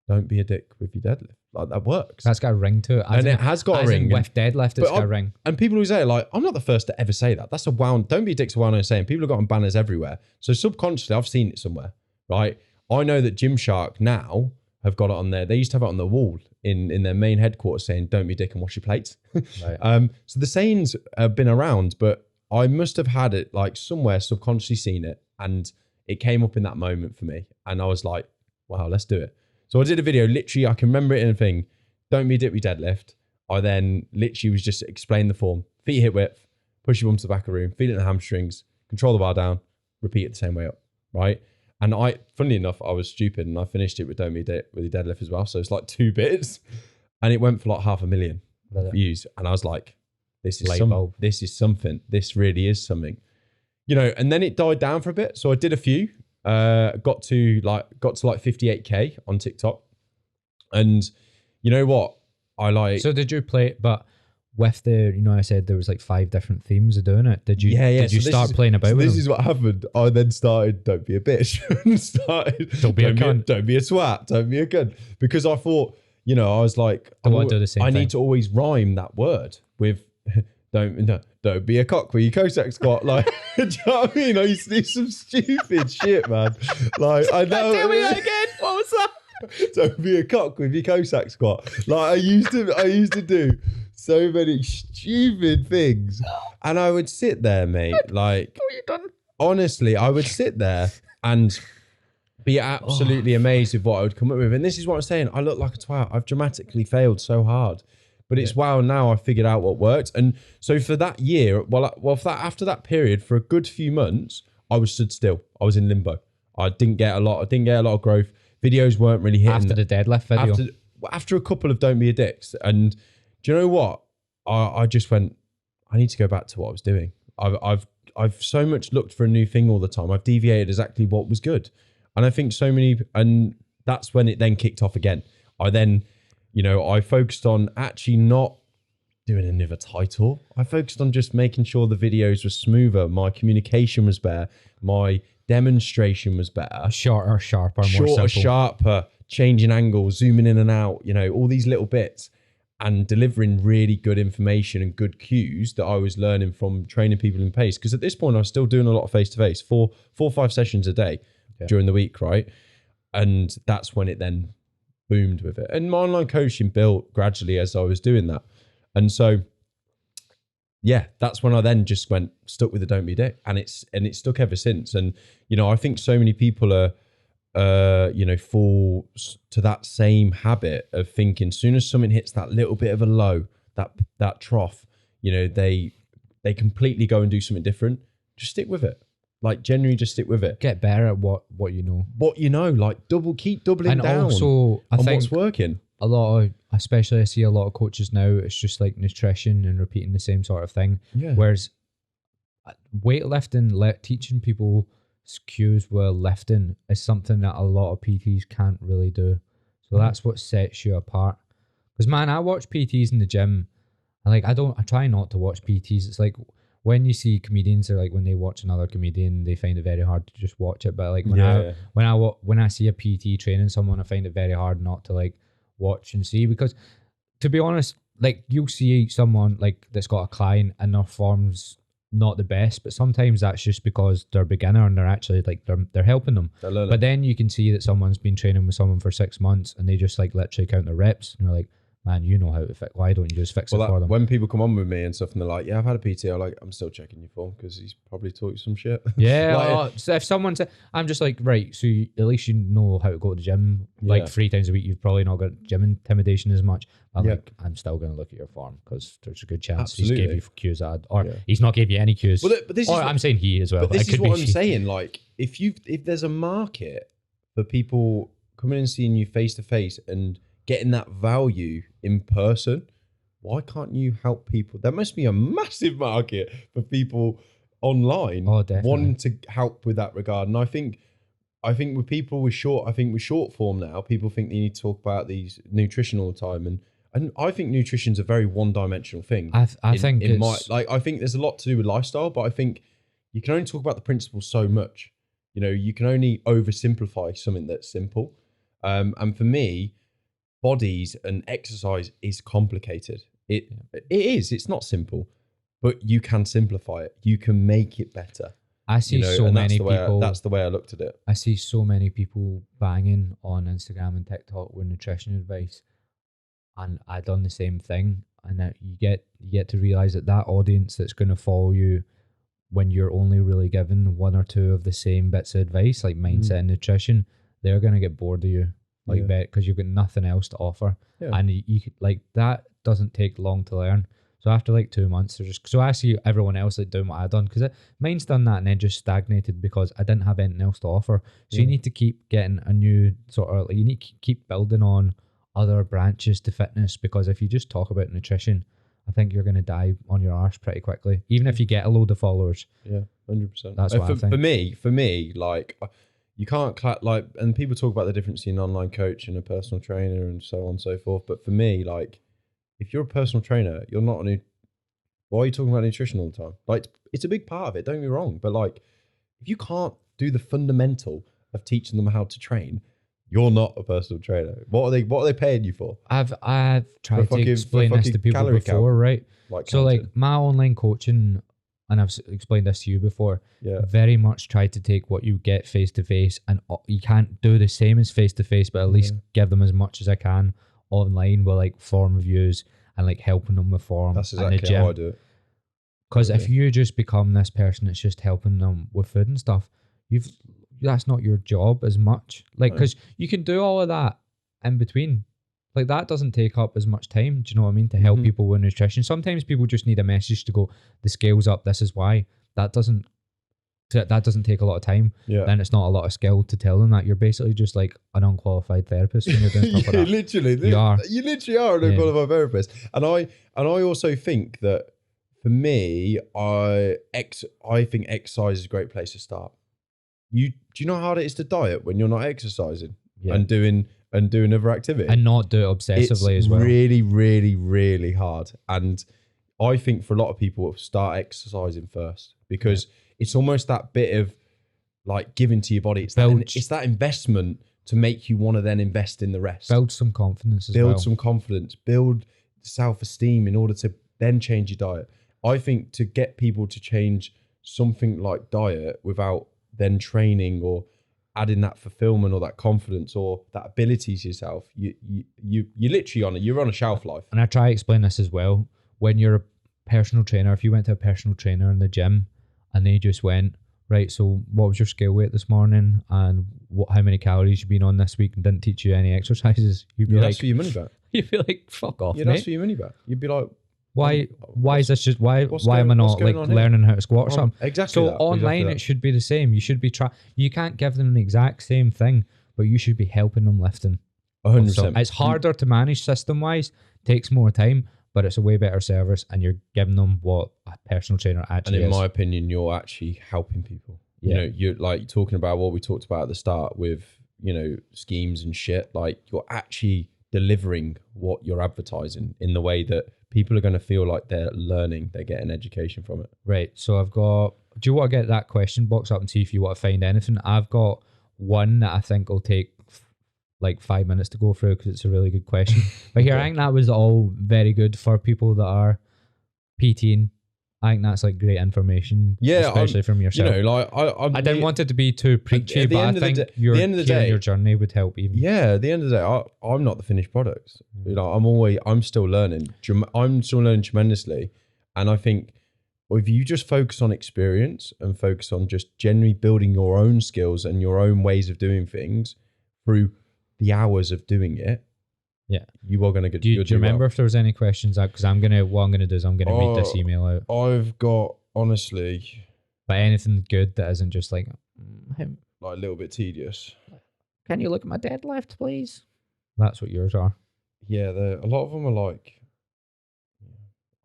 don't be a dick with your deadlift. Like, that works. That's got a ring to it. And it has got a ring. With deadlift, it's got a ring. And people who say, like, I'm not the first to ever say that. That's don't be a dick's a well-known saying. People have got on banners everywhere. So subconsciously, I've seen it somewhere, right? I know that Gymshark now have got it on there. They used to have it on the wall in their main headquarters saying, don't be a dick and wash your plates. Right. So the sayings have been around, but I must have had it like somewhere subconsciously seen it. And it came up in that moment for me. And I was like, wow, let's do it. So I did a video, literally, I can remember it in a thing. Don't be a dick with deadlift. I then literally was just explaining the form. Feet hip width, push your bum to the back of the room, feel it in the hamstrings, control the bar down, repeat it the same way up, right? And funnily enough, I was stupid and I finished it with don't be a dick with your deadlift as well. So it's like 2 bits and it went for like 500,000 views. And I was like, this is something. This really is something. You know, and then it died down for a bit. So I did a few, got to like 58K on TikTok. And you know what? So did you play it, but with the, you know, I said there was like 5 different themes of doing it. Did you, did you start playing about with them? This is what happened. I then started, don't be a bitch. Don't be a cunt. Don't be a swat. Don't be a cunt. Because I thought, you know, I was like, I need to always rhyme that word with don't be a cock with your Cossack squat. Like, do you know what I mean? I used to do some stupid shit, man. Like, I know. Tell me that again. What was that? Don't be a cock with your Cossack squat. Like, I used to do so many stupid things. And I would sit there, mate. Like, what you done? Honestly, I would sit there and be absolutely amazed with what I would come up with. And this is what I'm saying. I look like a twat. I've dramatically failed so hard. But it's wow, now I figured out what worked. And so for that year, after that period, for a good few months, I was stood still. I was in limbo. I didn't get a lot of growth. Videos weren't really hitting. After the deadlift video? After a couple of Don't Be a Dicks. And do you know what? I just went, I need to go back to what I was doing. I've so much looked for a new thing all the time. I've deviated exactly what was good. And I think and that's when it then kicked off again. I focused on actually not doing another title. I focused on just making sure the videos were smoother. My communication was better. My demonstration was better. Sharper, more simple. Sharper, changing angles, zooming in and out, you know, all these little bits, and delivering really good information and good cues that I was learning from training people in pace. Because at this point, I was still doing a lot of face-to-face, 4 or 5 sessions a day during the week, right? And that's when it then boomed with it. And my online coaching built gradually as I was doing that. And so, yeah, that's when I then just stuck with the Don't Be a Dick, and it's stuck ever since. And, you know, I think so many people fall to that same habit of thinking, as soon as something hits that little bit of a low, that trough, you know, they completely go and do something different. Just stick with it. Like, genuinely just stick with it. Get better at what you know. What you know, like keep doubling and down also, I think what's working. A lot of, especially I see a lot of coaches now, it's just like nutrition and repeating the same sort of thing. Yeah. Whereas weightlifting, teaching people cues while lifting is something that a lot of PTs can't really do. So that's what sets you apart. Because, man, I watch PTs in the gym, and like I try not to watch PTs. It's like when you see comedians, or like when they watch another comedian, they find it very hard to just watch it. But like when I see a PT training someone, I find it very hard not to like watch and see, because to be honest, like you'll see someone like that's got a client and their form's not the best, but sometimes that's just because they're a beginner and they're actually like they're helping them. But then you can see that someone's been training with someone for 6 months and they just like literally count their reps and they're like, man, you know how to fix. Why don't you just fix it for them? When people come on with me and stuff and they're like, yeah, I've had a PT, I'm still checking your form because he's probably taught you some shit. Yeah. So if someone said, I'm just like, right, so at least you know how to go to the gym like 3 times a week. You've probably not got gym intimidation as much. But like, I'm still going to look at your form because there's a good chance he's gave you cues he's not gave you any cues. I'm saying he as well. But this is what I'm saying. Like, if there's a market for people coming and seeing you face to face and getting that value in person, why can't you help people? There must be a massive market for people online wanting to help with that regard. And I think with people with short form now, people think they need to talk about these nutrition all the time. And And I think nutrition's a very one-dimensional thing. I think in my it's I think there's a lot to do with lifestyle, but I think you can only talk about the principles so much. You know, you can only oversimplify something that's simple. And for me, bodies and exercise is complicated. It is. It's not simple, but you can simplify it. You can make it better. I see so many people. That's the way I looked at it. I see so many people banging on Instagram and TikTok with nutrition advice, and I done the same thing. And that you get to realize that audience that's going to follow you when you're only really given one or two of the same bits of advice, like mindset and nutrition, they're going to get bored of you, like that, because you've got nothing else to offer. Yeah. And you like that doesn't take long to learn. So after like 2 months, they're just, so I see everyone else like doing what I done, because mine's done that and then just stagnated because I didn't have anything else to offer. So you need to keep getting a new sort of, like, you need to keep building on other branches to fitness, because if you just talk about nutrition, I think you're going to die on your arse pretty quickly, even if you get a load of followers. Yeah, 100%. That's what I think. For me, like, you can't like, and people talk about the difference between an online coach and a personal trainer and so on and so forth. But for me, like, if you're a personal trainer, you're not why are you talking about nutrition all the time? Like, it's a big part of it, don't get me wrong. But like, if you can't do the fundamental of teaching them how to train, you're not a personal trainer. What are they paying you for? I've tried to explain this to people before, right? So like my online coaching, and I've explained this to you before, very much tried to take what you get face to face, and you can't do the same as face to face, but at least give them as much as I can online with like form reviews and like helping them with form. That's exactly how I do it. Because if you just become this person that's just helping them with food and stuff, that's not your job as much. Like, because you can do all of that in between. Like, that doesn't take up as much time. Do you know what I mean? To help people with nutrition. Sometimes people just need a message to go, the scale's up, this is why. That doesn't take a lot of time. Yeah. Then it's not a lot of skill to tell them that. You're basically just like an unqualified therapist when you're doing stuff like that. Literally. You literally are an unqualified therapist. And I also think that for me, I think exercise is a great place to start. Do you know how hard it is to diet when you're not exercising and doing other activity and not do it obsessively as well? It's really, really, really hard. And I think for a lot of people, start exercising first, because it's almost that bit of like giving to your body. It's that investment to make you want to then invest in the rest. Build some confidence as well. Build some confidence. Build self-esteem in order to then change your diet. I think to get people to change something like diet without then training or adding that fulfillment or that confidence or that ability to yourself, you're literally you're on a shelf life. And I try to explain this as well. When you're a personal trainer, if you went to a personal trainer in the gym and they just went, right, so what was your scale weight this morning and how many calories you've been on this week, and didn't teach you any exercises, you'd be like, that's for your money back. You'd be like, fuck off, mate. That's for your money back. You'd be like, why is this just why am I not like learning how to squat or something? Exactly. So online it should be the same. You should be you can't give them the exact same thing, but you should be helping them lifting. 100%. It's harder to manage system wise, takes more time, but it's a way better service, and you're giving them what a personal trainer actually is. And in my opinion, you're actually helping people. You know, you're like talking about what we talked about at the start with, you know, schemes and shit. Like, you're actually delivering what you're advertising in the way that people are going to feel like they're learning, they're getting education from it. Right. So I've got, do you want to get that question box up and see if you want to find anything? I've got one that I think will take like 5 minutes to go through because it's a really good question. But here, I think that was all very good for people that are PTing. I think that's like great information, especially from yourself. You know, like I didn't want it to be too preachy, but I think your journey would help even. Yeah, at the end of the day, I'm not the finished product. You know, I'm still learning. I'm still learning tremendously, and I think if you just focus on experience and focus on just generally building your own skills and your own ways of doing things through the hours of doing it, you are going to get. Do you remember if there was any questions? Because what I'm going to do is I'm going to read this email out. I've got, honestly, but anything good that isn't just like a little bit tedious. Can you look at my deadlift, please? That's what yours are. Yeah, a lot of them are like,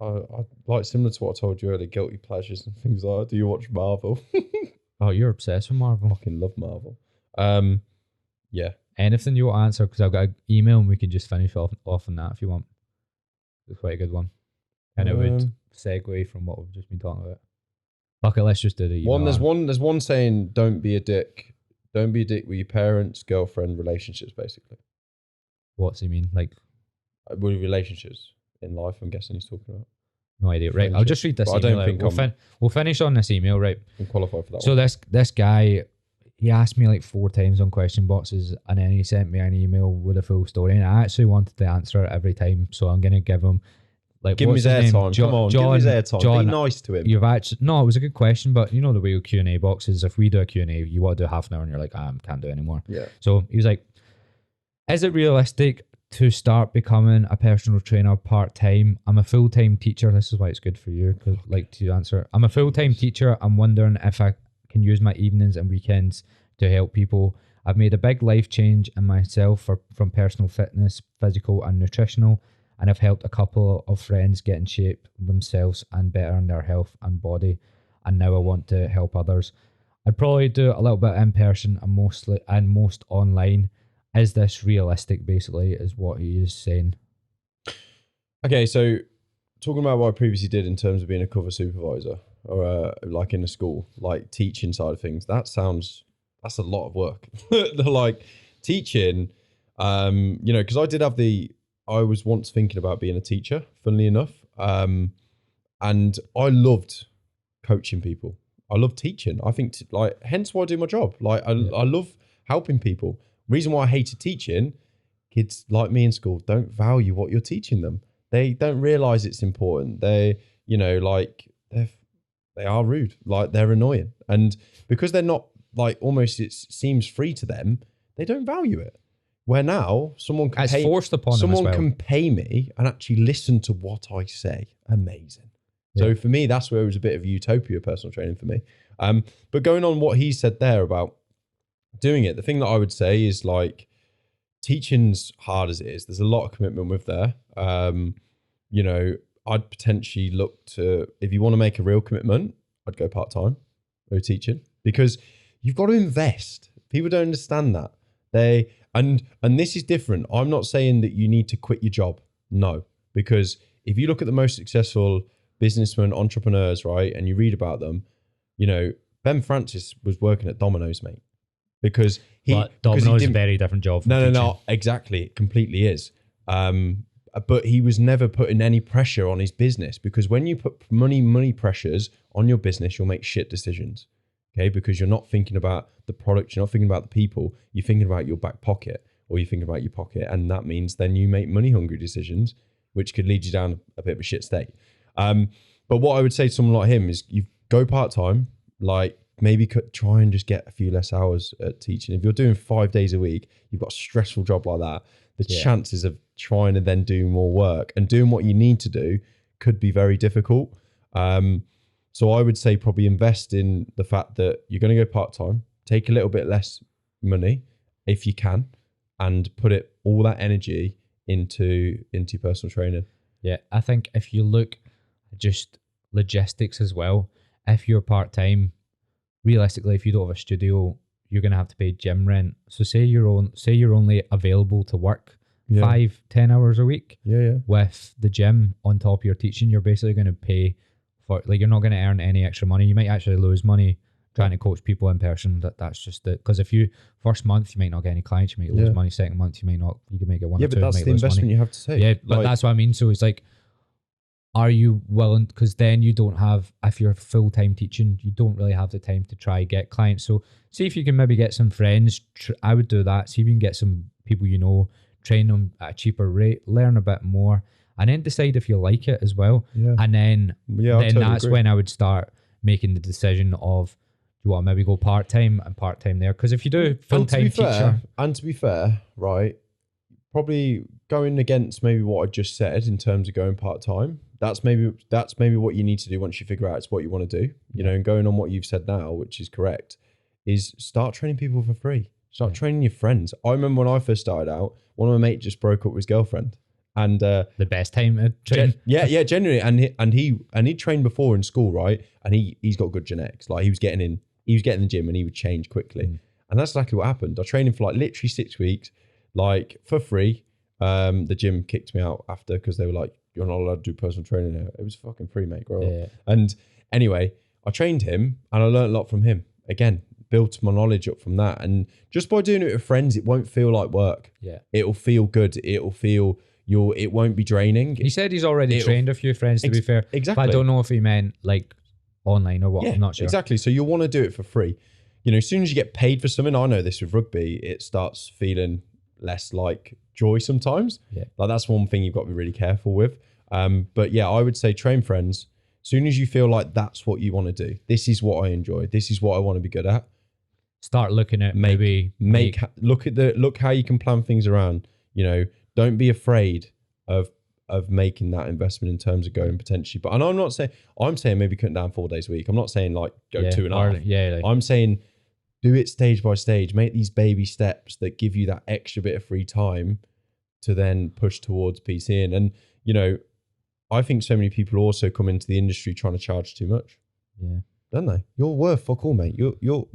I like similar to what I told you earlier, guilty pleasures and things like that. Do you watch Marvel? Oh, you're obsessed with Marvel. I fucking love Marvel. Yeah. Anything you want to answer, because I've got an email and we can just finish off on that if you want. It's quite a good one. And it would segue from what we've just been talking about. Okay, let's just do the email. There's one saying, don't be a dick. Don't be a dick with your parents, girlfriend, relationships, basically. What's he mean? Like, with relationships in life, I'm guessing he's talking about. No idea. Right, I'll just read this email. I don't think we'll finish on this email, right? I'm qualified for that one. So this guy, he asked me like 4 times on question boxes, and then he sent me an email with a full story, and I actually wanted to answer it every time, so I'm going to give him... Like, give him his airtime. Come on, give him his airtime. Be nice to him. No, it was a good question, but you know the way with Q&A boxes, if we do a Q&A, you want to do half an hour and you're like, I can't do it anymore. Yeah. So he was like, is it realistic to start becoming a personal trainer part-time? I'm a full-time teacher. This is why it's good for you, because like to answer. I'm a full-time teacher. I'm wondering if I can use my evenings and weekends to help people. I've made a big life change in myself from personal fitness, physical and nutritional, and I've helped a couple of friends get in shape themselves and better in their health and body. And now I want to help others. I'd probably do a little bit in person and most online. Is this realistic, basically, is what he is saying. Okay, so talking about what I previously did in terms of being a cover supervisor or like in a school, like teaching side of things, that's a lot of work. Like teaching, because I was once thinking about being a teacher, funnily enough. And I loved coaching people. I love teaching. I think hence why I do my job. I love helping people. Reason why I hated teaching, kids like me in school don't value what you're teaching them. They don't realize it's important. They are rude. Like they're annoying. And because they're not almost it seems free to them, they don't value it. Where now someone can forced upon them as well. Can pay me and actually listen to what I say. Amazing. Yeah. So for me, that's where it was a bit of utopia personal training for me. But going on what he said there about doing it, the thing that I would say is teaching's hard as it is. There's a lot of commitment with there. I'd potentially look to, if you want to make a real commitment, I'd go part-time with teaching because you've got to invest. People don't understand that. And this is different. I'm not saying that you need to quit your job. No, because if you look at the most successful businessmen, entrepreneurs, right, and you read about them, Ben Francis was working at Domino's, mate, because Domino's is a very different job. No, exactly. It completely is. But he was never putting any pressure on his business because when you put money pressures on your business, you'll make shit decisions. Okay, because you're not thinking about the product, you're not thinking about the people, you're thinking about your back pocket or you're thinking about your pocket. And that means then you make money hungry decisions, which could lead you down a bit of a shit state. But what I would say to someone like him is you go part-time, maybe try and just get a few less hours at teaching. If you're doing 5 days a week, you've got a stressful job like that, the chances of trying to then do more work and doing what you need to do could be very difficult. So I would say probably invest in the fact that you're going to go part-time, take a little bit less money if you can, and put all that energy into personal training. Yeah, I think if you look at just logistics as well, if you're part-time, realistically, if you don't have a studio, you're going to have to pay gym rent. So say you're only available to work 5-10 hours a week. With the gym on top of your teaching, you're basically going to pay for, you're not going to earn any extra money. You might actually lose money trying to coach people in person. That's just it. Because if you first month you might not get any clients, you might lose money. Second month you might get one or two. Yeah, but that's the investment you have to take. Yeah, but that's what I mean. So it's are you willing? Because then you don't have, if you're full-time teaching, you don't really have the time to try get clients. So see if you can maybe get some friends. I would do that. See if you can get some people train them at a cheaper rate, learn a bit more, and then decide if you like it as well. Yeah. And then that's when I would start making the decision of, do you want to maybe go part-time there? Because if you do full-time teacher... And to be fair, right, probably going against maybe what I just said in terms of going part-time, that's maybe what you need to do once you figure out it's what you want to do, and going on what you've said now, which is correct, is start training people for free. Start training your friends. I remember when I first started out, one of my mates just broke up with his girlfriend. And the best time to train. Genuinely. And he trained before in school, right? And he's got good genetics. He was getting in the gym and he would change quickly. And that's exactly what happened. I trained him for literally 6 weeks, for free. The gym kicked me out after because they were like, you're not allowed to do personal training here. It was fucking free, mate. Grow Yeah. up. And anyway, I trained him and I learned a lot from him. Again, built my knowledge up from that. And just by doing it with friends, it won't feel like work. Yeah. It'll feel good. It'll feel it won't be draining. He said he's already trained a few friends, to be fair. Exactly. But I don't know if he meant like online or what. Yeah, I'm not sure. Exactly. So you'll want to do it for free. You know, as soon as you get paid for something, I know this with rugby, it starts feeling less like joy sometimes. Yeah. Like that's one thing you've got to be really careful with. But yeah, I would say train friends. As soon as you feel like that's what you want to do, this is what I enjoy, this is what I want to be good at. Start looking at look how you can plan things around. You know, don't be afraid of making that investment in terms of going potentially. But and I'm saying maybe cutting down 4 days a week. I'm not saying like go 2.5. Yeah. I'm saying do it stage by stage. Make these baby steps that give you that extra bit of free time to then push towards PTing. And you know, I think so many people also come into the industry trying to charge too much. Yeah. Don't they? You're worth fuck all, mate. You're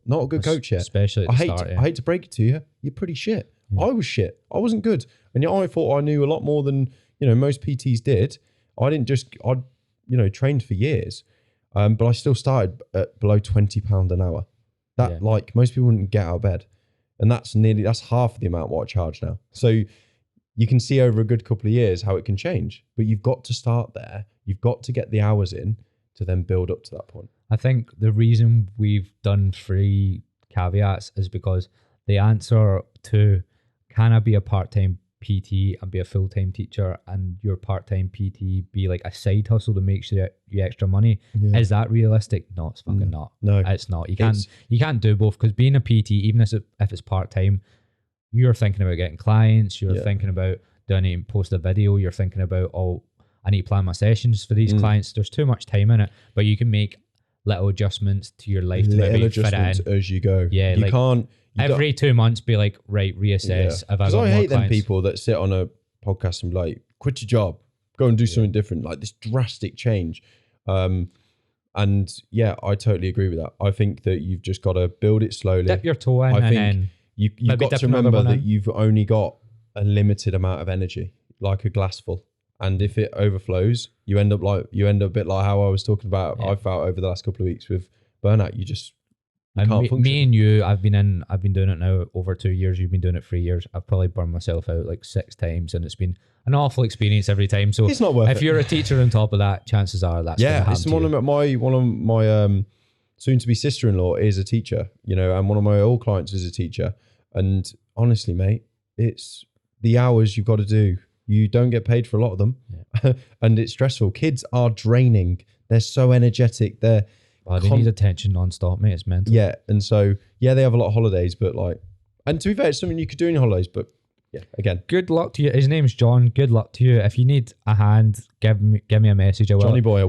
not a good coach yet. Especially at the start, I hate to break it to you. You're pretty shit. Yeah. I was shit. I wasn't good. And yet I thought I knew a lot more than, you know, most PTs did. I trained for years. But I still started at below £20 an hour. That like most people wouldn't get out of bed. And that's half the amount what I charge now. So you can see over a good couple of years how it can change, but you've got to start there. You've got to get the hours in to then build up to that point. I think the reason we've done free caveats is because the answer to can I be a part-time PT and be a full-time teacher and your part-time PT be like a side hustle to make sure you extra money, is that realistic? No, it's fucking not. No, it's not. You can't do both, because being a PT, even if it's part-time, you're thinking about getting clients, you're thinking about doing it and post a video, you're thinking about, oh, I need to plan my sessions for these clients. There's too much time in it, but you can make little adjustments to your life to maybe fit it in as you go. Yeah, you can't every 2 months be like, right, reassess. Because I hate them people that sit on a podcast and be like, quit your job, go and do something different, like this drastic change. And yeah, I totally agree with that. I think that you've just got to build it slowly. Dip your toe in, and then you've got to remember that you've only got a limited amount of energy, like a glass full. And if it overflows, you end up a bit like how I was talking about. I felt over the last couple of weeks with burnout. You can't function. Me and you, I've been doing it now over 2 years. You've been doing it 3 years. I've probably burned myself out like 6 times, and it's been an awful experience every time. So it's not worth it. If you're a teacher on top of that, chances are that's it's one of my soon-to-be sister-in-law is a teacher, you know, and one of my old clients is a teacher. And honestly, mate, it's the hours you've got to do. You don't get paid for a lot of them, and it's stressful. Kids are draining. They're so energetic. They need attention non-stop, mate. It's mental. Yeah, and so they have a lot of holidays, but like, and to be fair, it's something you could do in your holidays. But yeah, again, good luck to you. His name's John. Good luck to you. If you need a hand, give me a message. I will. Johnny boy,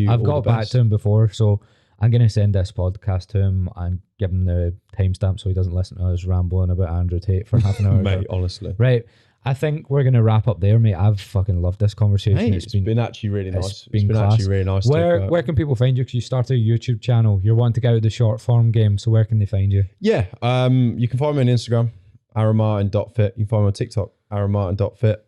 I've got back to him before, so I'm gonna send this podcast to him and give him the timestamp so he doesn't listen to us rambling about Andrew Tate for half an hour. Mate, honestly, right. I think we're going to wrap up there, mate. I've fucking loved this conversation. Hey, it's been actually really nice. It's been actually really nice. Where can people find you? Because you started a YouTube channel. You're wanting to get out of the short form game. So where can they find you? Yeah, you can find me on Instagram, aaronmartin.fit. You can find me on TikTok, aaronmartin.fit.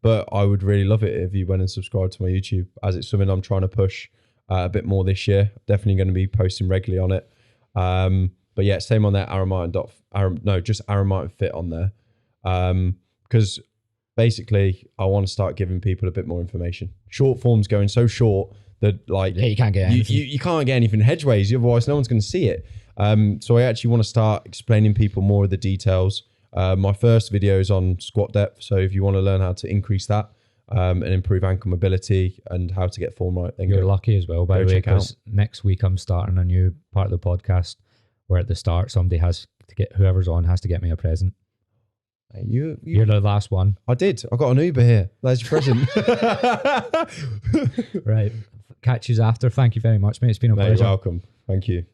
But I would really love it if you went and subscribed to my YouTube, as it's something I'm trying to push a bit more this year. Definitely going to be posting regularly on it. But yeah, same on there, just Aaron Martin Fit on there. Because basically I want to start giving people a bit more information. Short form's going so short that like you can't get anything. You can't get anything hedgeways, otherwise no one's going to see it. So I actually want to start explaining people more of the details. My first video is on squat depth, so if you want to learn how to increase that and improve ankle mobility and how to get form right, then you're lucky as well, by the way, because next week I'm starting a new part of the podcast where at the start somebody has to get, whoever's on has to get me a present. You're the last one. I got an Uber here. That's your present. Right. Catch you after. Thank you very much, mate. It's been a pleasure. You're welcome. Thank you.